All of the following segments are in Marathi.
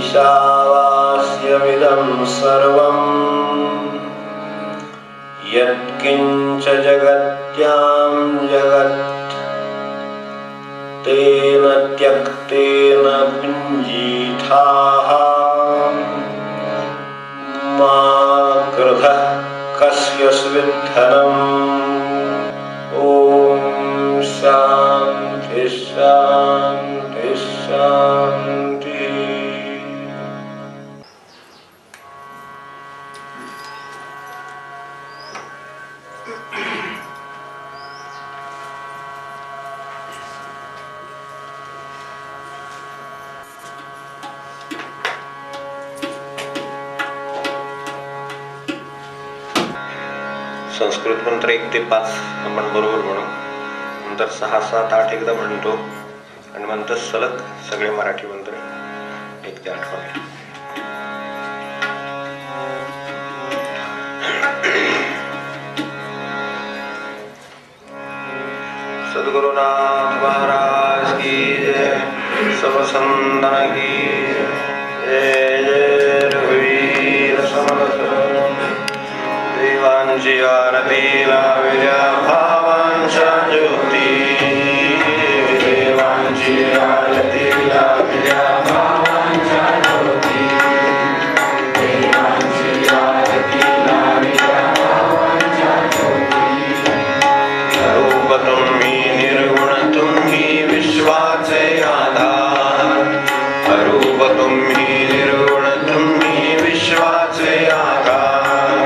ईशावास्यमिदं सर्वं यत्किञ्च जगत्यां जगत् तेन त्यक्तेन भुञ्जीथाः मा क्रुधः कस्यस्विद्धनम्। ॐ शान्ति शान्ति शान्ति। संस्कृत मंत्र 1 ते 5 आपण बरोबर म्हणू, नंतर 6, 7, 8 एकदा म्हणतो आणि नंतर सलग सगळे मराठी मंत्र 1 ते 8 वाले. सद्गुरुनाथ महाराज की जय, सब संतन की जय. जय रघुवीर समर्थ. देवांची आरती लाविल्या भावांच्या ज्योती, देवांची आरती लाविल्या भावांच्या ज्योती, देवांची आरती लाविल्या भावांच्या ज्योती. रूप तुम्ही निर्गुण तुम्ही विश्वाचे आधार, रूप तुम्ही निर्गुण तुम्ही विश्वाचे आधार.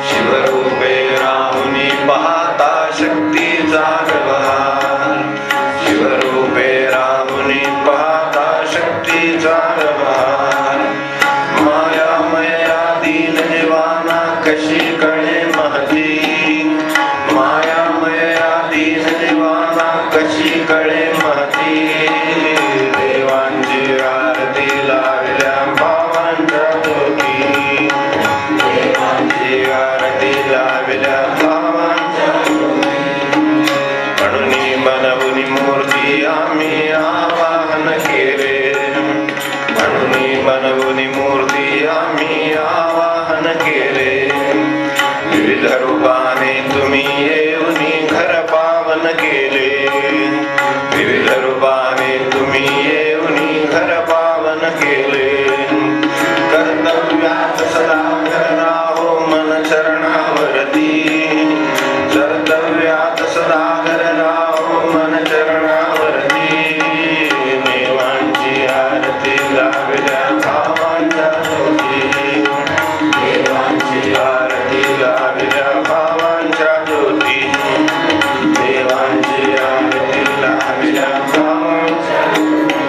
शिवरूपे राहुनी पाहता शक्तीचा व्यवहार, शिवरूपे राहुनी पाहता शक्तीचा व्यवहार. मायामया दीन जीवाना कशी कळे महती, मायामया दीन जीवाना कशी कळे महती. देवांची आरती लावल्या भावांच्या ज्योती, देवांची आरती लावल्या भावांच्या ज्योती. म्हणून बनवून मूर्ती आम्ही आवाहन केले, म्हणून बनवून मूर्ती आम्ही आवाहन केले. विविध रूपाने तुम्ही येऊन घर पावन केले, विविध रूपाने तुम्ही येऊन घर पावन केले. कर्तव्यात सदा राहो मन चरणावरती, कर्तव्यात सदा राहो मन चरणावरती. देवांची आरती लावल्या भावांच्या ज्योती, देवांची आरती लावल्या भावांच्या ज्योती, देवांची आरती लावल्या भावांच्या ज्योती.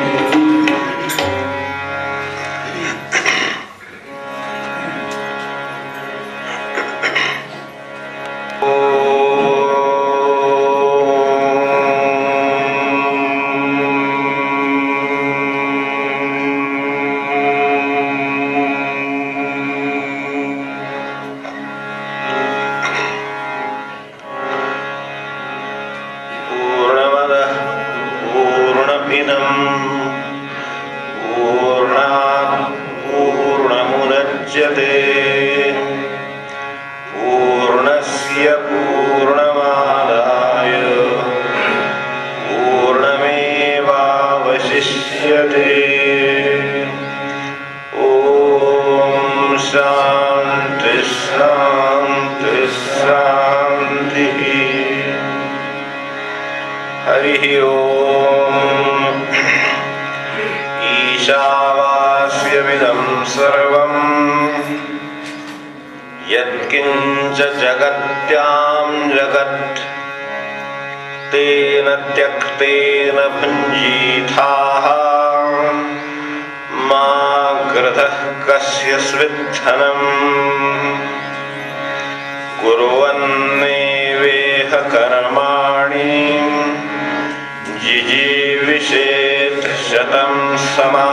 पूर्णमदः पूर्णमिदं पूर्णात् पूर्णमुदच्यते पूर्णस्य पूर्णमादाय पूर्णमेवावशिष्यते. ॐ शान्ति शान्ति शान्तिः. हरिः ओम्. ईशावास्यमिदं सर्वं यत्किञ्च जगत्यां जगत् तेन त्यक्तेन भुञ्जीथाः मा क्रुधः कस्यस्विद्धनम्. कुर्वन्नेवेह कर्माणि जिजीविषेत् शतं समा.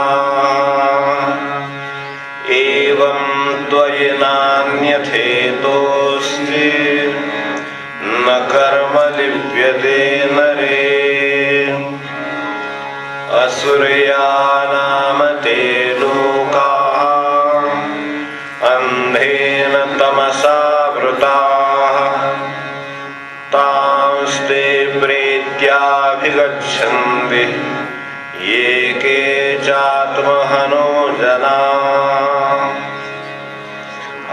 एवं त्वयि नान्यथेतोऽस्ति न कर्म लिप्यते नरे. असुरया नाम ते लोका वि ये केचात्महनो जना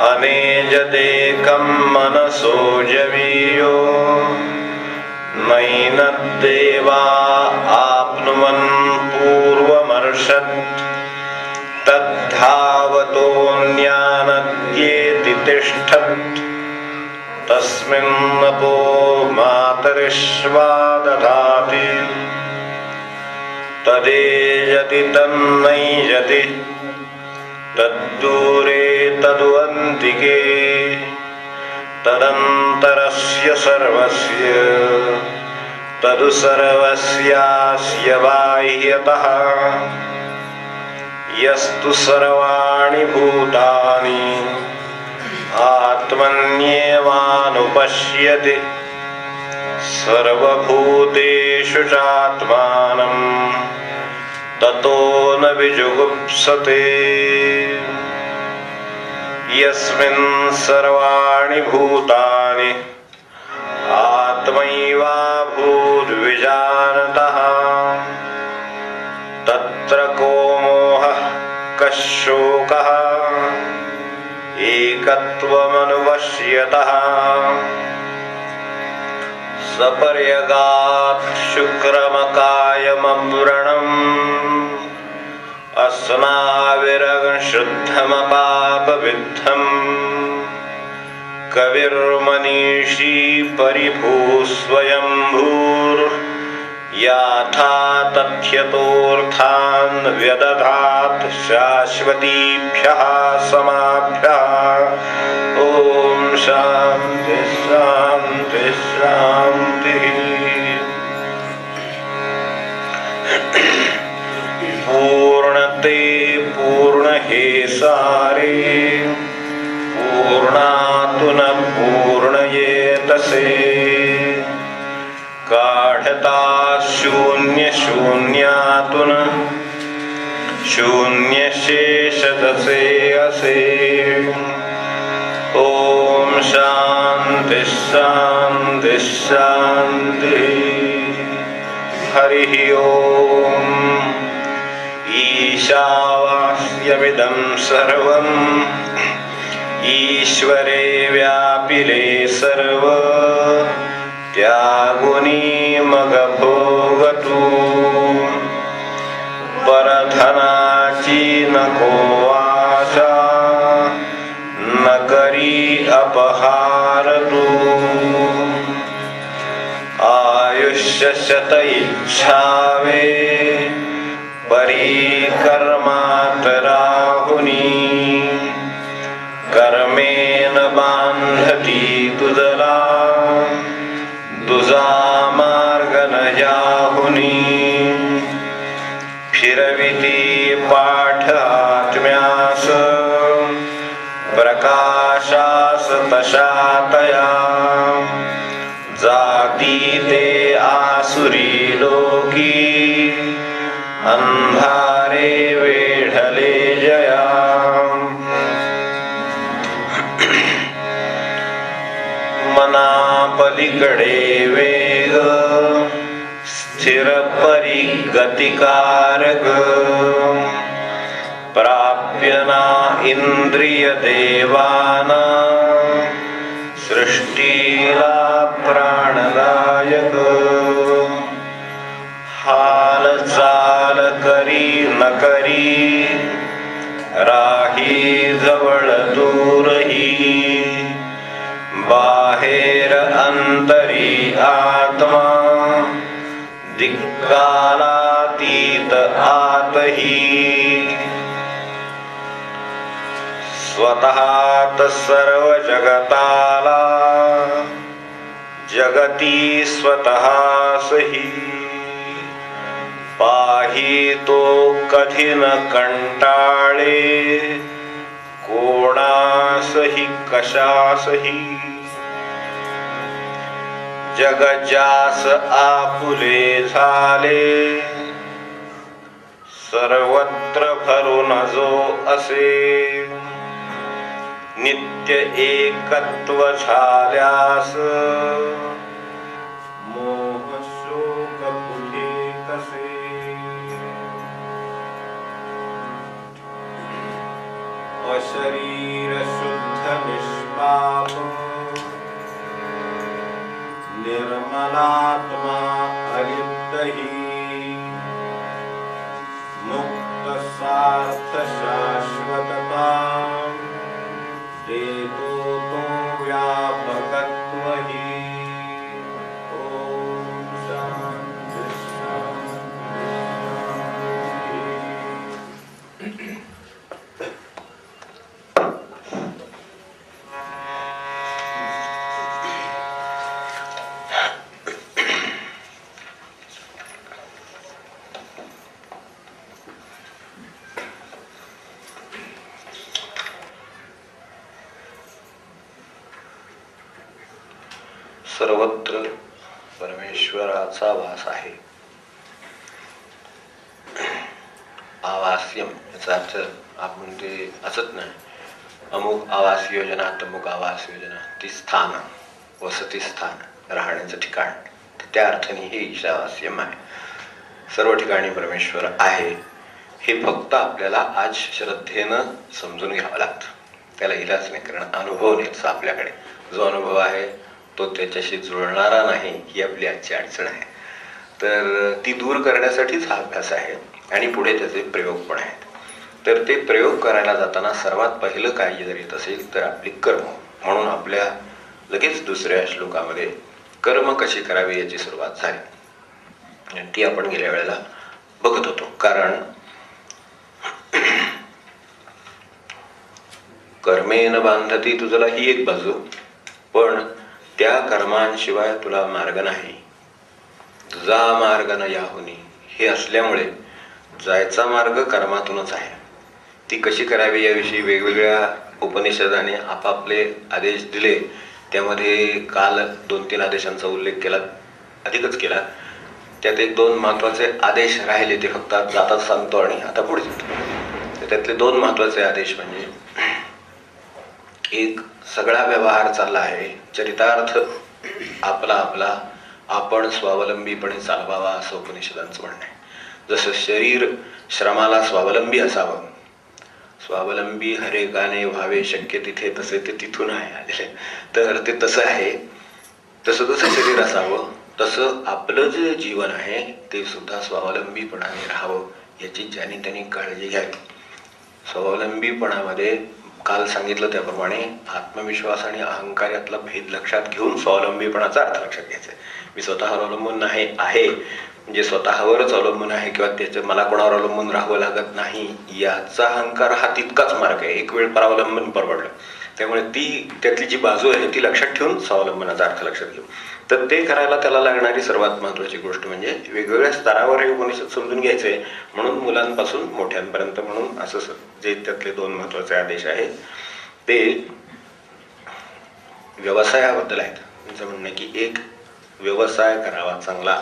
अनेजदेकं मनसो जवीयो नैनद्देवा आप्नुवन् पूर्वमर्षत् तद्धावतोऽन्यानद्येति तिष्ठत् तस्मिन्नपो मातरिश्वा दधाति तदेजति तन्नैजति तद्दूरे तदुअन्तिके तदन्तरस्य सर्वस्य तदु सर्वस्यास्य बाह्यतः यस्तु सर्वाणि भूतानि आत्मन्येवानुपश्यति सर्वभूतेषु चात्मानं ततो न विजुगुप्सते यस्मिन् सर्वाणि भूतानि आत्मैवाभूद्विजानतः तत्र को मोहः कः शोकः एकत्वमनुपश्यतः सपर्यगात् शुक्रमकायमव्रणम् अस्नाविरगशुद्धमपापविद्धम् कविर्मनीषी परिभूः स्वयंभूर्याथा तथ्यतोऽर्थान् व्यदधात् शाश्वतीभ्यः समाभ्यः ॐ शान्ति शान्ति शान्तिः। पूर्णते पूर्णहे सारे पूर्णातु न पूर्णयेतसे काढता शून्य शून्यातु न शून्य शेषदसे असे ॐ शान्ति शान्ति शान्ति। हरिः ॐ। ईशावास्यमिदं सर्वम् ईश्वरे व्यापिले सर्व त्यागुनी मग भोगतु परधनाची नको आशा न करी अपहारतु आयुष्य शत इच्छावे परिकर्मातराहुनी कर्मेण बांधती तुझला तुझा मार्ग न जाहुनी फिरविती पाठ आत्म्यास प्रकाशास तशातया जाती ते आसुरी लोकी अंधारे वेढले जया मनापलीकडे वेग स्थिर परिगतिकारक प्राप्य ना इंद्रिय देवाना सृष्टीला प्राणदायक हाल चाल करी न करी राही जवळ दूरही बाहेर अंतरी आत्मा दिक्कालातीत आतही स्वतःत सर्व जगताला जगती स्वतःसही पाही तो कधी न कंटाळे कोणासही कशासही जग जास आपुले झाले सर्वत्र भरून जो असे नित्य एकत्व झाल्यास मोह शोक पुढे कसे स्वशरीर शुद्ध निष्पाप निर्मलात्मा अलिप्त ही मुक्त सार्थ शाश्वतता देतो तो व्यापकत्व ही ओम शांति शांति। सर्वत्र परमेश्वराचा वास आहे. आवास्यम याचा अर्थ आपण ते असत नाही अमुक आवास योजना तमुक आवास योजना, ती स्थान वसती स्थान राहण्याचं ठिकाण, त्या अर्थाने हे ईशावास्यम आहे. सर्व ठिकाणी परमेश्वर आहे हे फक्त आपल्याला आज श्रद्धेनं समजून घ्यावं लागतं. त्याला इलाज नाही, कारण अनुभव नाहीच आपल्याकडे. जो अनुभव आहे तो त्याच्याशी जुळणारा नाही ही आपली आजची अडचण आहे. तर ती दूर करण्यासाठीच हा अभ्यास आहे आणि पुढे त्याचे प्रयोग पण आहेत. तर ते प्रयोग करायला जाताना सर्वात पहिलं काय जर येत असेल तर आपली कर्म. म्हणून आपल्या लगेच दुसऱ्या श्लोकामध्ये कर्म कशी करावी याची सुरुवात झाली आणि ती आपण गेल्या वेळेला बघत होतो. कारण कर्मेन बांधती तुझला ही एक बाजू, पण त्या कर्मांशिवाय तुला मार्ग नाही. तुझा मार्ग न याहुनी हे असल्यामुळे जायचा मार्ग कर्मातूनच आहे. ती कशी करावी याविषयी वेगवेगळ्या उपनिषदाने आपापले आदेश दिले. त्यामध्ये काल 2-3 आदेशांचा उल्लेख केला, अधिकच केला. त्यात 1-2 महत्वाचे आदेश राहिले, ते फक्त जातात सांगतो आणि आता पुढे जातो. त्यातले 2 महत्वाचे आदेश म्हणजे एक, सगळा व्यवहार चालला आहे चरितार्थ आपला आपला आपण स्वावलंबीपणे चालवावा असं उपनिषदांचं म्हणणं आहे. जसं शरीर श्रमाला स्वावलंबी असावं, स्वावलंबी हरेकाने व्हावे शक्य तिथे, तसे ते तिथून आहे आलेले. तर ते तसं आहे. तसं शरीर असावं, तसं आपलं जे जीवन आहे ते सुद्धा स्वावलंबीपणाने राहावं याची ज्याने त्यांनी काळजी घ्यावी. स्वावलंबीपणामध्ये काल सांगितलं त्याप्रमाणे आत्मविश्वास आणि अहंकार यातला भेद लक्षात घेऊन स्वावलंबीपणाचा अर्थ लक्षात घ्यायचा. मी स्वतःवर अवलंबून नाही आहे म्हणजे स्वतःवरच अवलंबून आहे किंवा त्याचं मला कोणावर अवलंबून राहावं लागत नाही याचा अहंकार हा तितकाच मार्ग आहे. एक वेळ परावलंबन परवडलं. त्यामुळे ती त्यातली जी बाजू आहे ती लक्षात ठेवून स्वावलंबनाचा अर्थ लक्षात घेऊ. तर ते करायला त्याला लागणारी सर्वात महत्वाची गोष्ट म्हणजे वेगवेगळ्या स्तरावर हे उपनिषद समजून घ्यायचे. म्हणून मुलांपासून मोठ्यांपर्यंत म्हणून असं जे त्यातले 2 महत्वाचे आदेश आहेत ते व्यवसायाबद्दल आहेत. त्यांचं म्हणणं आहे की एक, व्यवसाय करावा चांगला,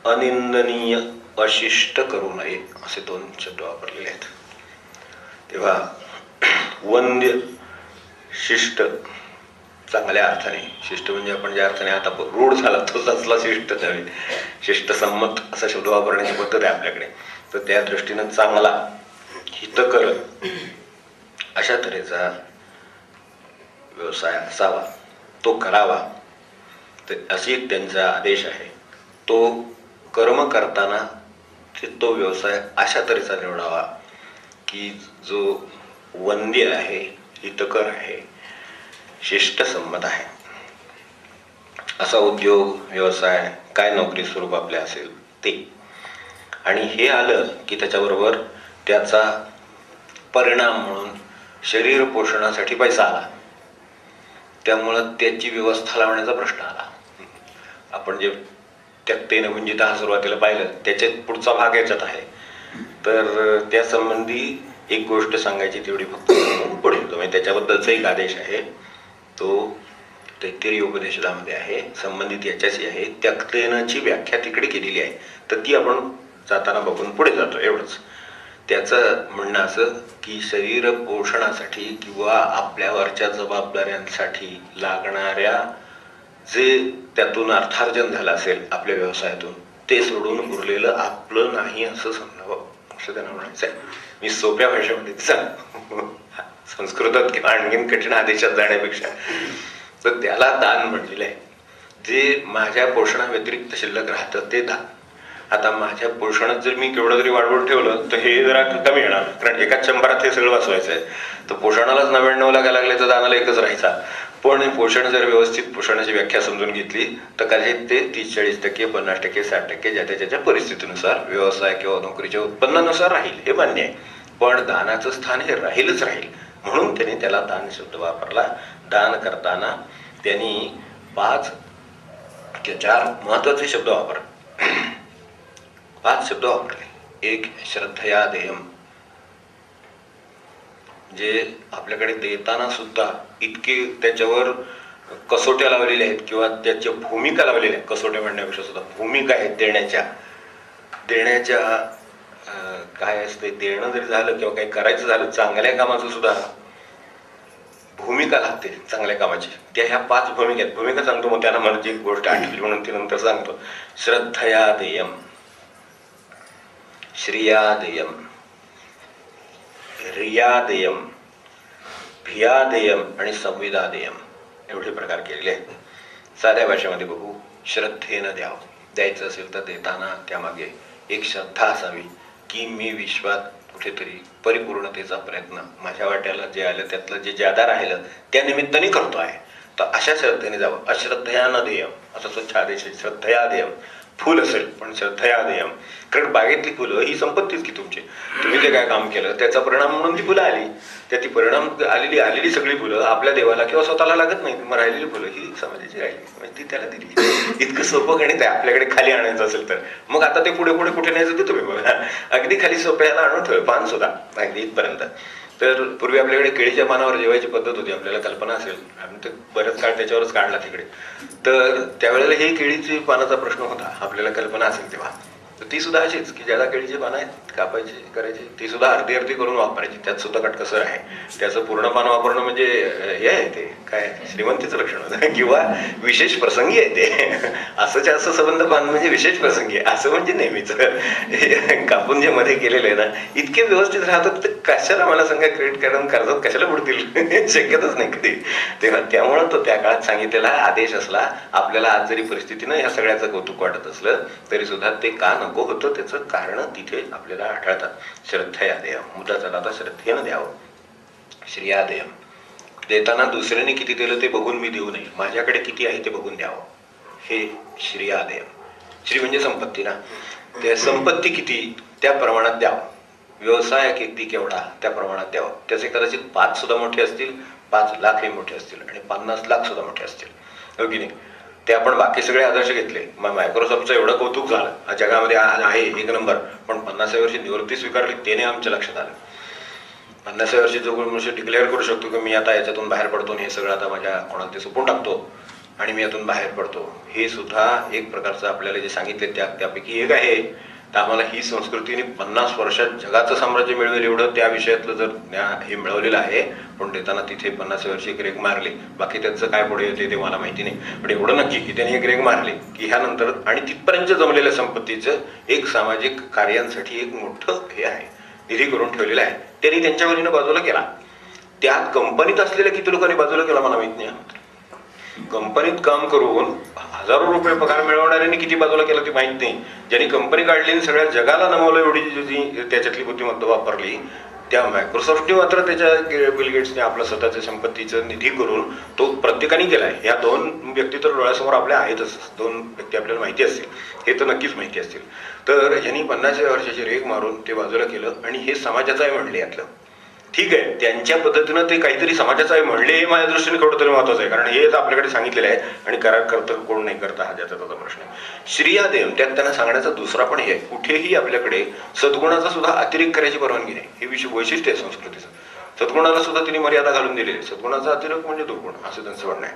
अनिंदनीय, अशिष्ट करू नये असे 2 शब्द वापरलेले आहेत. तेव्हा वंद्य, शिष्ट, चांगल्या अर्थाने, शिष्ट म्हणजे आपण ज्या अर्थाने आता रूढ झाला तो तसला शिष्ट नव्हे, शिष्टसंमत असा शब्द वापरण्याची पद्धत आहे आपल्याकडे. तर त्या दृष्टीनं चांगला, हितकर अशा तऱ्हेचा व्यवसाय असावा, तो करावा. तर अशी एक त्यांचा आदेश आहे. तो कर्म करताना तो व्यवसाय अशा तऱ्हेचा निवडावा की जो वंद्य आहे, हितकर आहे, शिष्टसंमत आहे. असा उद्योग, व्यवसाय, काय नोकरी स्वरूप आपले असेल ते. आणि हे आलं की त्याच्याबरोबर त्याचा परिणाम म्हणून शरीर पोषणासाठी पैसा आला. त्यामुळं त्याची व्यवस्था लावण्याचा प्रश्न आला. आपण जे त्यक्तेन भुंजितः सुरुवातीला पाहिलं त्याच्यात पुढचा भाग याच्यात आहे. तर त्या संबंधी एक गोष्ट सांगायची तेवढी फक्त पुढे येतो. म्हणजे त्याच्याबद्दलचा एक आदेश आहे तो तैत्तिरीय उपनिषदामध्ये आहे, संबंधित याच्याशी आहे. त्यक्तेनची व्याख्या तिकडे केलेली आहे. तर ती आपण जाताना बघून पुढे जातो एवढंच. त्याचं म्हणणं असं की शरीर पोषणासाठी किंवा आपल्यावरच्या जबाबदाऱ्यांसाठी लागणाऱ्या जे त्यातून अर्थार्जन झालं असेल आपल्या व्यवसायातून ते सोडून उरलेलं आपलं नाही असं समजावं असं त्यांना म्हणायचं आहे. मी सोप्या भाषेमध्ये सांग संस्कृतात किंवा आणखीन कठीण आदेशात जाण्यापेक्षा, तर त्याला दान म्हणलेलं आहे. जे माझ्या पोषणाव्यतिरिक्त शिल्लक राहतं ते दान. आता माझ्या पोषणात जर मी केवढं जरी वाढवून ठेवलं तर हे जरा कमी येणार, कारण एकाच 100त हे सगळं वाचवायचं आहे. तर पोषणालाच 99 लागायला लागले तर दानाला एकच राहायचा. पण पोषण जर व्यवस्थित पोषणाची व्याख्या समजून घेतली तर कदाचित ते 30-40%, 50%, 60% ज्या त्याच्या परिस्थितीनुसार, व्यवसाय किंवा नोकरीच्या उत्पन्नानुसार राहील, हे मान्य आहे. पण दानाचं स्थान हे राहीलच राहील, म्हणून त्यांनी त्याला दान शब्द वापरला. दान करताना त्यांनी 4 महत्वाचे शब्द वापरले. 5 शब्द वापरले. एक, श्रद्धया देयम. जे आपल्याकडे देताना सुद्धा इतके त्याच्यावर कसोट्या लावलेल्या आहेत किंवा त्याच्या भूमिका लावलेल्या आहेत. कसोट्या म्हणण्यापेक्षा सुद्धा भूमिका आहेत देण्याच्या काय असते, देणं जरी झालं किंवा काही करायचं झालं, चांगल्या कामाचं सुद्धा भूमिका लागते चांगल्या कामाची. त्या ह्या 5 भूमिका आहेत. भूमिका सांगतो, मग त्यांना मला जी गोष्ट आठवली म्हणून ती नंतर सांगतो. श्रद्धया देयम, श्रिया देयम, रिया देयम, भिया देयम आणि संविदा देयम, एवढे प्रकार केलेले आहेत. साध्या भाषेमध्ये बघू. श्रद्धेनं द्यायचं असेल तर देताना त्यामागे एक श्रद्धा असावी की मी विश्वात कुठेतरी परिपूर्णतेचा प्रयत्न, माझ्या वाट्याला जे आलं त्यातलं जे ज्यादा राहिलं त्या निमित्ताने करतो आहे, तर अशा श्रद्धेने जावं. अश्रद्धया न देयम असा स्वच्छ आदेश आहे. श्रद्धया देयम. फुल असेल पण श्रद्धया देयम, कारण बागेतली फुलं ही संपत्तीच की तुमची. तुम्ही जे काय काम केलं त्याचा परिणाम म्हणून ती फुलं आली. ती परिणाम आलेली सगळी फुलं आपल्या देवाला किंवा स्वतःला लागत नाही. मग राहिलेली फुलं ही समाजाची राहिली, म्हणजे ती त्याला दिली. इतकं सोपं गणित आहे. आपल्याकडे खाली आणायचं असेल तर मग आता ते पुढे कुठे न्यायचं ते तुम्ही बघा. अगदी खाली सोप्याला आणून ठेव, पान सुद्धा अगदी इथपर्यंत. तर पूर्वी आपल्याकडे केळीच्या पानावर जेवायची पद्धत होती, आपल्याला कल्पना असेल. आम्ही तर बऱ्याच काळ त्याच्यावरच काढला तिकडे. तर त्यावेळेला हे केळीची पानाचा प्रश्न होता, आपल्याला कल्पना असेल तेव्हा. तर ती सुद्धा अशीच की ज्याला केळीची पानं आहेत कापायची करायची, ती सुद्धा अर्धी करून वापरायची. त्यात सुद्धा कटकसर आहे. त्याचं पूर्ण पान वापरणं म्हणजे हे आहे, ते काय श्रीमंतीचं लक्षण होतं किंवा विशेष प्रसंगी आहे ते. असंच्या असं संबंध पान म्हणजे विशेष प्रसंगी आहे असं म्हणजे नेहमीच. कापून जे मध्ये केलेलं आहे ना, इतके व्यवस्थित राहतात तर कशाला मला सांगा क्रेडिट करून कर्जात कशाला बुडतील, शक्यतच नाही कधी. तेव्हा त्यामुळं तो त्या काळात सांगितलेला आदेश असला. आपल्याला आज जरी परिस्थितीनं ह्या सगळ्याचं कौतुक वाटत असलं तरी सुद्धा ते का नको होतं त्याचं कारण तिथे आपल्याला आढळतात. श्रद्धया देयम, मुद्दा चला आता श्रद्धेनं द्यावं. श्रिया देयम, देताना दुसऱ्याने किती दिलं ते बघून मी देऊ नये, माझ्याकडे किती आहे ते बघून द्यावं, हे श्रिया देयम. श्री म्हणजे संपत्ती ना, त्या संपत्ती किती त्या प्रमाणात द्यावं. व्यवसाय किती केवढा त्या प्रमाणात द्यावं. त्याचे कदाचित 5 सुद्धा मोठे असतील, 5 लाख हे मोठे असतील आणि 50 लाख सुद्धा मोठे असतील, हो की नाही. ते आपण बाकी सगळे आदर्श घेतले. मायक्रोसॉफ्टचं एवढं कौतुक झालं जगामध्ये आहे 1 नंबर, पण 50व्या वर्षी निवृत्ती स्वीकारली त्याने आमच्या लक्षात आलं. 50व्या वर्षी जो कोण डिक्लेअर करू शकतो की मी आता याच्यातून बाहेर पडतो, हे सगळं आता माझ्या कोणाला ते सोपून टाकतो आणि मी यातून बाहेर पडतो, हे सुद्धा एक प्रकारचं आपल्याला जे सांगितले त्यापैकी एक आहे. तर आम्हाला ही संस्कृतीने 50 वर्षात जगाचं साम्राज्य मिळवेल एवढं त्या विषयातलं जर हे मिळवलेलं आहे. पण देताना तिथे 50व्या वर्षी एक रेग मारली. बाकी त्यांचं काय पुढे येते ते मला माहिती नाही, पण एवढं नक्की की त्यांनी एक रेग मारली की ह्यानंतर आणि तिथपर्यंत जमलेल्या संपत्तीचं एक सामाजिक कार्यांसाठी एक मोठं हे आहे, निधी करून ठेवलेला आहे. त्यांनी त्यांच्या वरीनं बाजूला केला. त्यात कंपनीत असलेल्या किती लोकांनी बाजूला केला मला माहित नाही. कंपनीत काम करून हजारो रुपये पगार मिळवणाऱ्यांनी किती बाजूला केलं ते माहित नाही. ज्यांनी कंपनी काढली आणि सगळ्या जगाला नमवलं एवढी जी त्याच्यातली बुद्धिमत्ता वापरली, त्या मायक्रोसॉफ्टने मात्र त्याच्या बिल गेट्सने आपलं स्वतःच्या संपत्तीचं निधी करून तो प्रत्येकाने केलाय. ह्या 2 व्यक्ती तर डोळ्यासमोर आपल्या आहेतच. 2 व्यक्ती आपल्याला माहिती असतील, हे तर नक्कीच माहिती असतील. तर यांनी 50व्या वर्षाची रेग मारून ते बाजूला केलं आणि हे समाजाचं आहे म्हणले. यातलं ठीक आहे, त्यांच्या पद्धतीनं ते काहीतरी समाजाचं आहे म्हणले, हे माझ्या दृष्टीने थोडं तरी महत्वाचं आहे, कारण हे आपल्याकडे सांगितलेलं आहे आणि करार करतं कोण नाही करता हा ज्याचा त्याचा प्रश्न आहे. श्रिया देयम, त्यात त्यांना सांगण्याचा दुसरा पण हे आहे, कुठेही आपल्याकडे सद्गुणाचा सुद्धा अतिरेक करायची परवानगी नाही. हे वैशिष्ट्य आहे संस्कृतीचं. सद्गुणाला सुद्धा तिने मर्यादा घालून दिलेली आहे. सद्गुणाचा अतिरेक म्हणजे दुर्गुण असं त्यांचं म्हणणं आहे.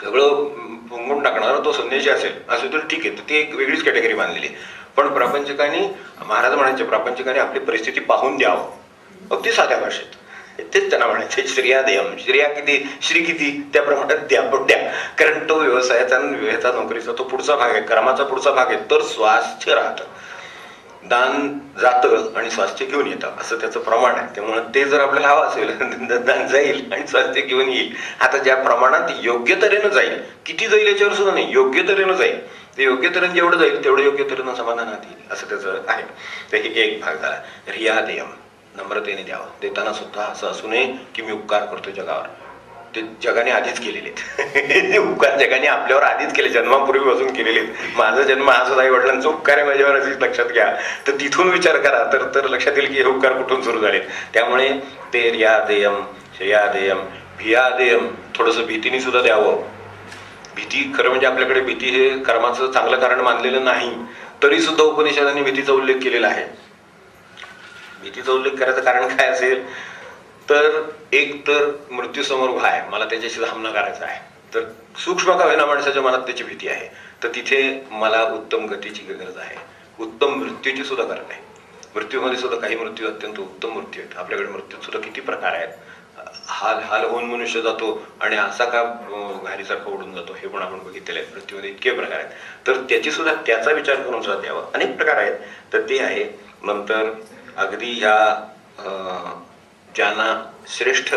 सगळं पुंगून टाकणारा तो संन्यासी असेल असं तर ठीक आहे, तर ती एक वेगळीच कॅटेगरी बांधलेली. पण प्रापंचिकांनी, महाराज म्हणायचे, प्रापंचिकांनी आपली परिस्थिती पाहून द्यावं, अगदी साध्या भाषेत तेच त्यांना म्हणायचे. श्रिया देयम, श्रिया किती, श्री किती त्या प्रमाणात द्या, पण द्या. कारण तो व्यवसायाचा नोकरीचा तो पुढचा भाग आहे, कर्माचा पुढचा भाग आहे. तर स्वास्थ्य राहतं. दान जातं आणि स्वास्थ्य घेऊन येतं असं त्याचं प्रमाण आहे. त्यामुळे ते जर आपल्याला हवं असेल दान जाईल आणि स्वास्थ्य घेऊन येईल. आता ज्या प्रमाणात योग्य तऱ्हेनं जाईल, किती जाईल याच्यावर सुद्धा नाही, योग्य तऱ्हेनं जाईल. ते योग्य तऱ्हेनं जेवढं जाईल तेवढं योग्य तऱ्हेनं समाधानात येईल असं त्याचं आहे. तर हे एक भाग झाला. रिया देयम, नम्रतेने द्यावं. देताना सुद्धा असं असू नये की मी उपकार करतो जगावर. ते जगाने आधीच केलेले आहेत. उपकार जगाने आपल्यावर आधीच केले, जन्मापूर्वीपासून केलेले आहेत. माझा जन्म हा सुद्धा आई वडिलांचा उपकार आहे माझ्यावर, असेच लक्षात घ्या. तर तिथून विचार करा तर लक्षात येईल की हे उपकार कुठून सुरू झालेत. त्यामुळे ते रिया देयम, शया देयम, भिया देयम, थोडंसं भीतीने सुद्धा द्यावं. भीती खरं म्हणजे आपल्याकडे भीती हे कर्माचं चांगलं कारण मानलेलं नाही, तरी सुद्धा उपनिषदांनी भीतीचा उल्लेख केलेला आहे. भीतीचा उल्लेख करायचं कारण काय असेल तर एक तर मृत्यूसमोर उभा आहे, मला त्याच्याशी सामना करायचा आहे, तर सूक्ष्म का होईना माणसाच्या मनात त्याची भीती आहे, तर तिथे मला उत्तम गतीची गरज आहे. उत्तम मृत्यूची सुद्धा गरज आहे. मृत्यूमध्ये सुद्धा काही मृत्यू अत्यंत उत्तम मृत्यू आहेत. आपल्याकडे मृत्यूत सुद्धा किती प्रकार आहेत. हाल हाल होऊन मनुष्य जातो आणि असा का घारीसारखा उडून जातो हे पण आपण बघितलेलं आहे. मृत्यूमध्ये इतके प्रकार आहेत. तर त्याची सुद्धा त्याचा विचार करून सुद्धा द्यावा. अनेक प्रकार आहेत. तर ते आहे. नंतर अगदी ह्या ज्यांना श्रेष्ठ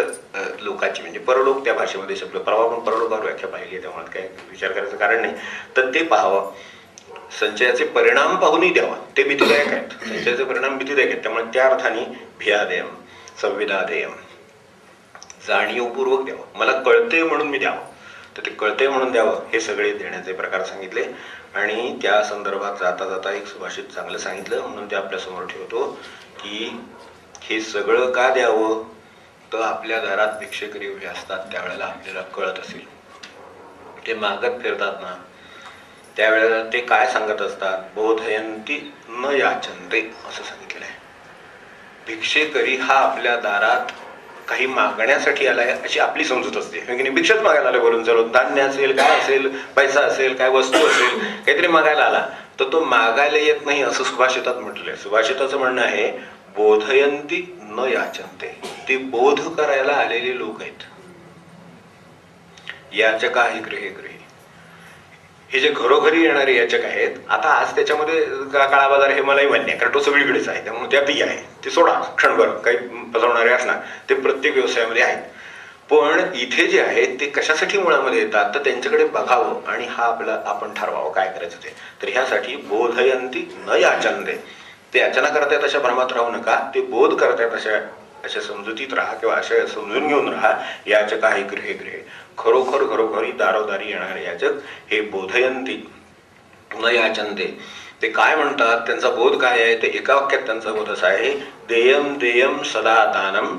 लोकांची म्हणजे परलोक, त्या भाषेमध्ये शब्द परवा पण परलोकावर व्याख्या पाहिली आहे, त्यामुळे काय विचार करायचं कारण नाही. तर ते पाहावं. संचयाचे परिणाम पाहूनही द्यावा. ते भीतीदायक आहेत. संचयाचे परिणाम भीतीदायक आहेत. त्यामुळे त्या अर्थाने भियादेयम, संविदादेयम, जाणीवपूर्वक द्यावं. मला कळते म्हणून मी द्यावं, तर ते कळते म्हणून द्यावं. हे सगळे देण्याचे प्रकार सांगितले. आणि त्या संदर्भात जाता जाता एक सुभाषित चांगलं सांगितलं, म्हणून ते आपल्यासमोर ठेवतो की हे सगळं का द्यावं, तर आपल्या दारात भिक्षेकरी उभे असतात त्यावेळेला आपल्याला कळत असेल, ते मागत फिरतात ना, त्यावेळेला ते काय सांगत असतात, बोधयंती न याचन्ते असं सांगितलेलं आहे. भिक्षेकरी हा आपल्या दारात काही मागण्यासाठी आलाय अशी आपली समजूत असते. भिक्षाच मागायला आलं बोलून चालू, धान्य असेल, काय असेल, पैसा असेल, काय वस्तू असेल, काहीतरी मागायला आला, तर तो मागायला येत नाही असं सुभाषितात म्हटलंय. सुभाषिताचं म्हणणं आहे बोधयंती न याचन्ते, ते बोध करायला आलेले लोक आहेत. याचका हि गृहे गृहे, हे जे घरोघरी येणारे याचक आहेत. आता आज त्याच्यामध्ये काळा बाजार हे मलाही मान्य आहे, कारण तो सगळीकडेच आहे, त्यामुळे त्यातही आहे. ते सोडा क्षणभर, काही फसवणारे असणार ते प्रत्येक व्यवसायामध्ये आहेत. पण इथे जे आहेत ते कशासाठी मुळामध्ये येतात, तर त्यांच्याकडे बघावं आणि हा आपला आपण ठरवावं काय करायचं ते. तर ह्यासाठी बोधयंती न याचन्ते, ते याचना करतायत अशा भ्रमात राहू नका, ते बोध करतायत अशा समजुतीत राहा किंवा अशा समजून घेऊन राहा. याचका हि गृहे गृहे, खरोखर घरोघरी दारोदारी येणारे याचक हे बोधयंती न याचन्ते. ते काय म्हणतात, त्यांचा बोध काय आहे, ते एका वाक्यात त्यांचा बोध असा आहे, देयम देयम सदा दानम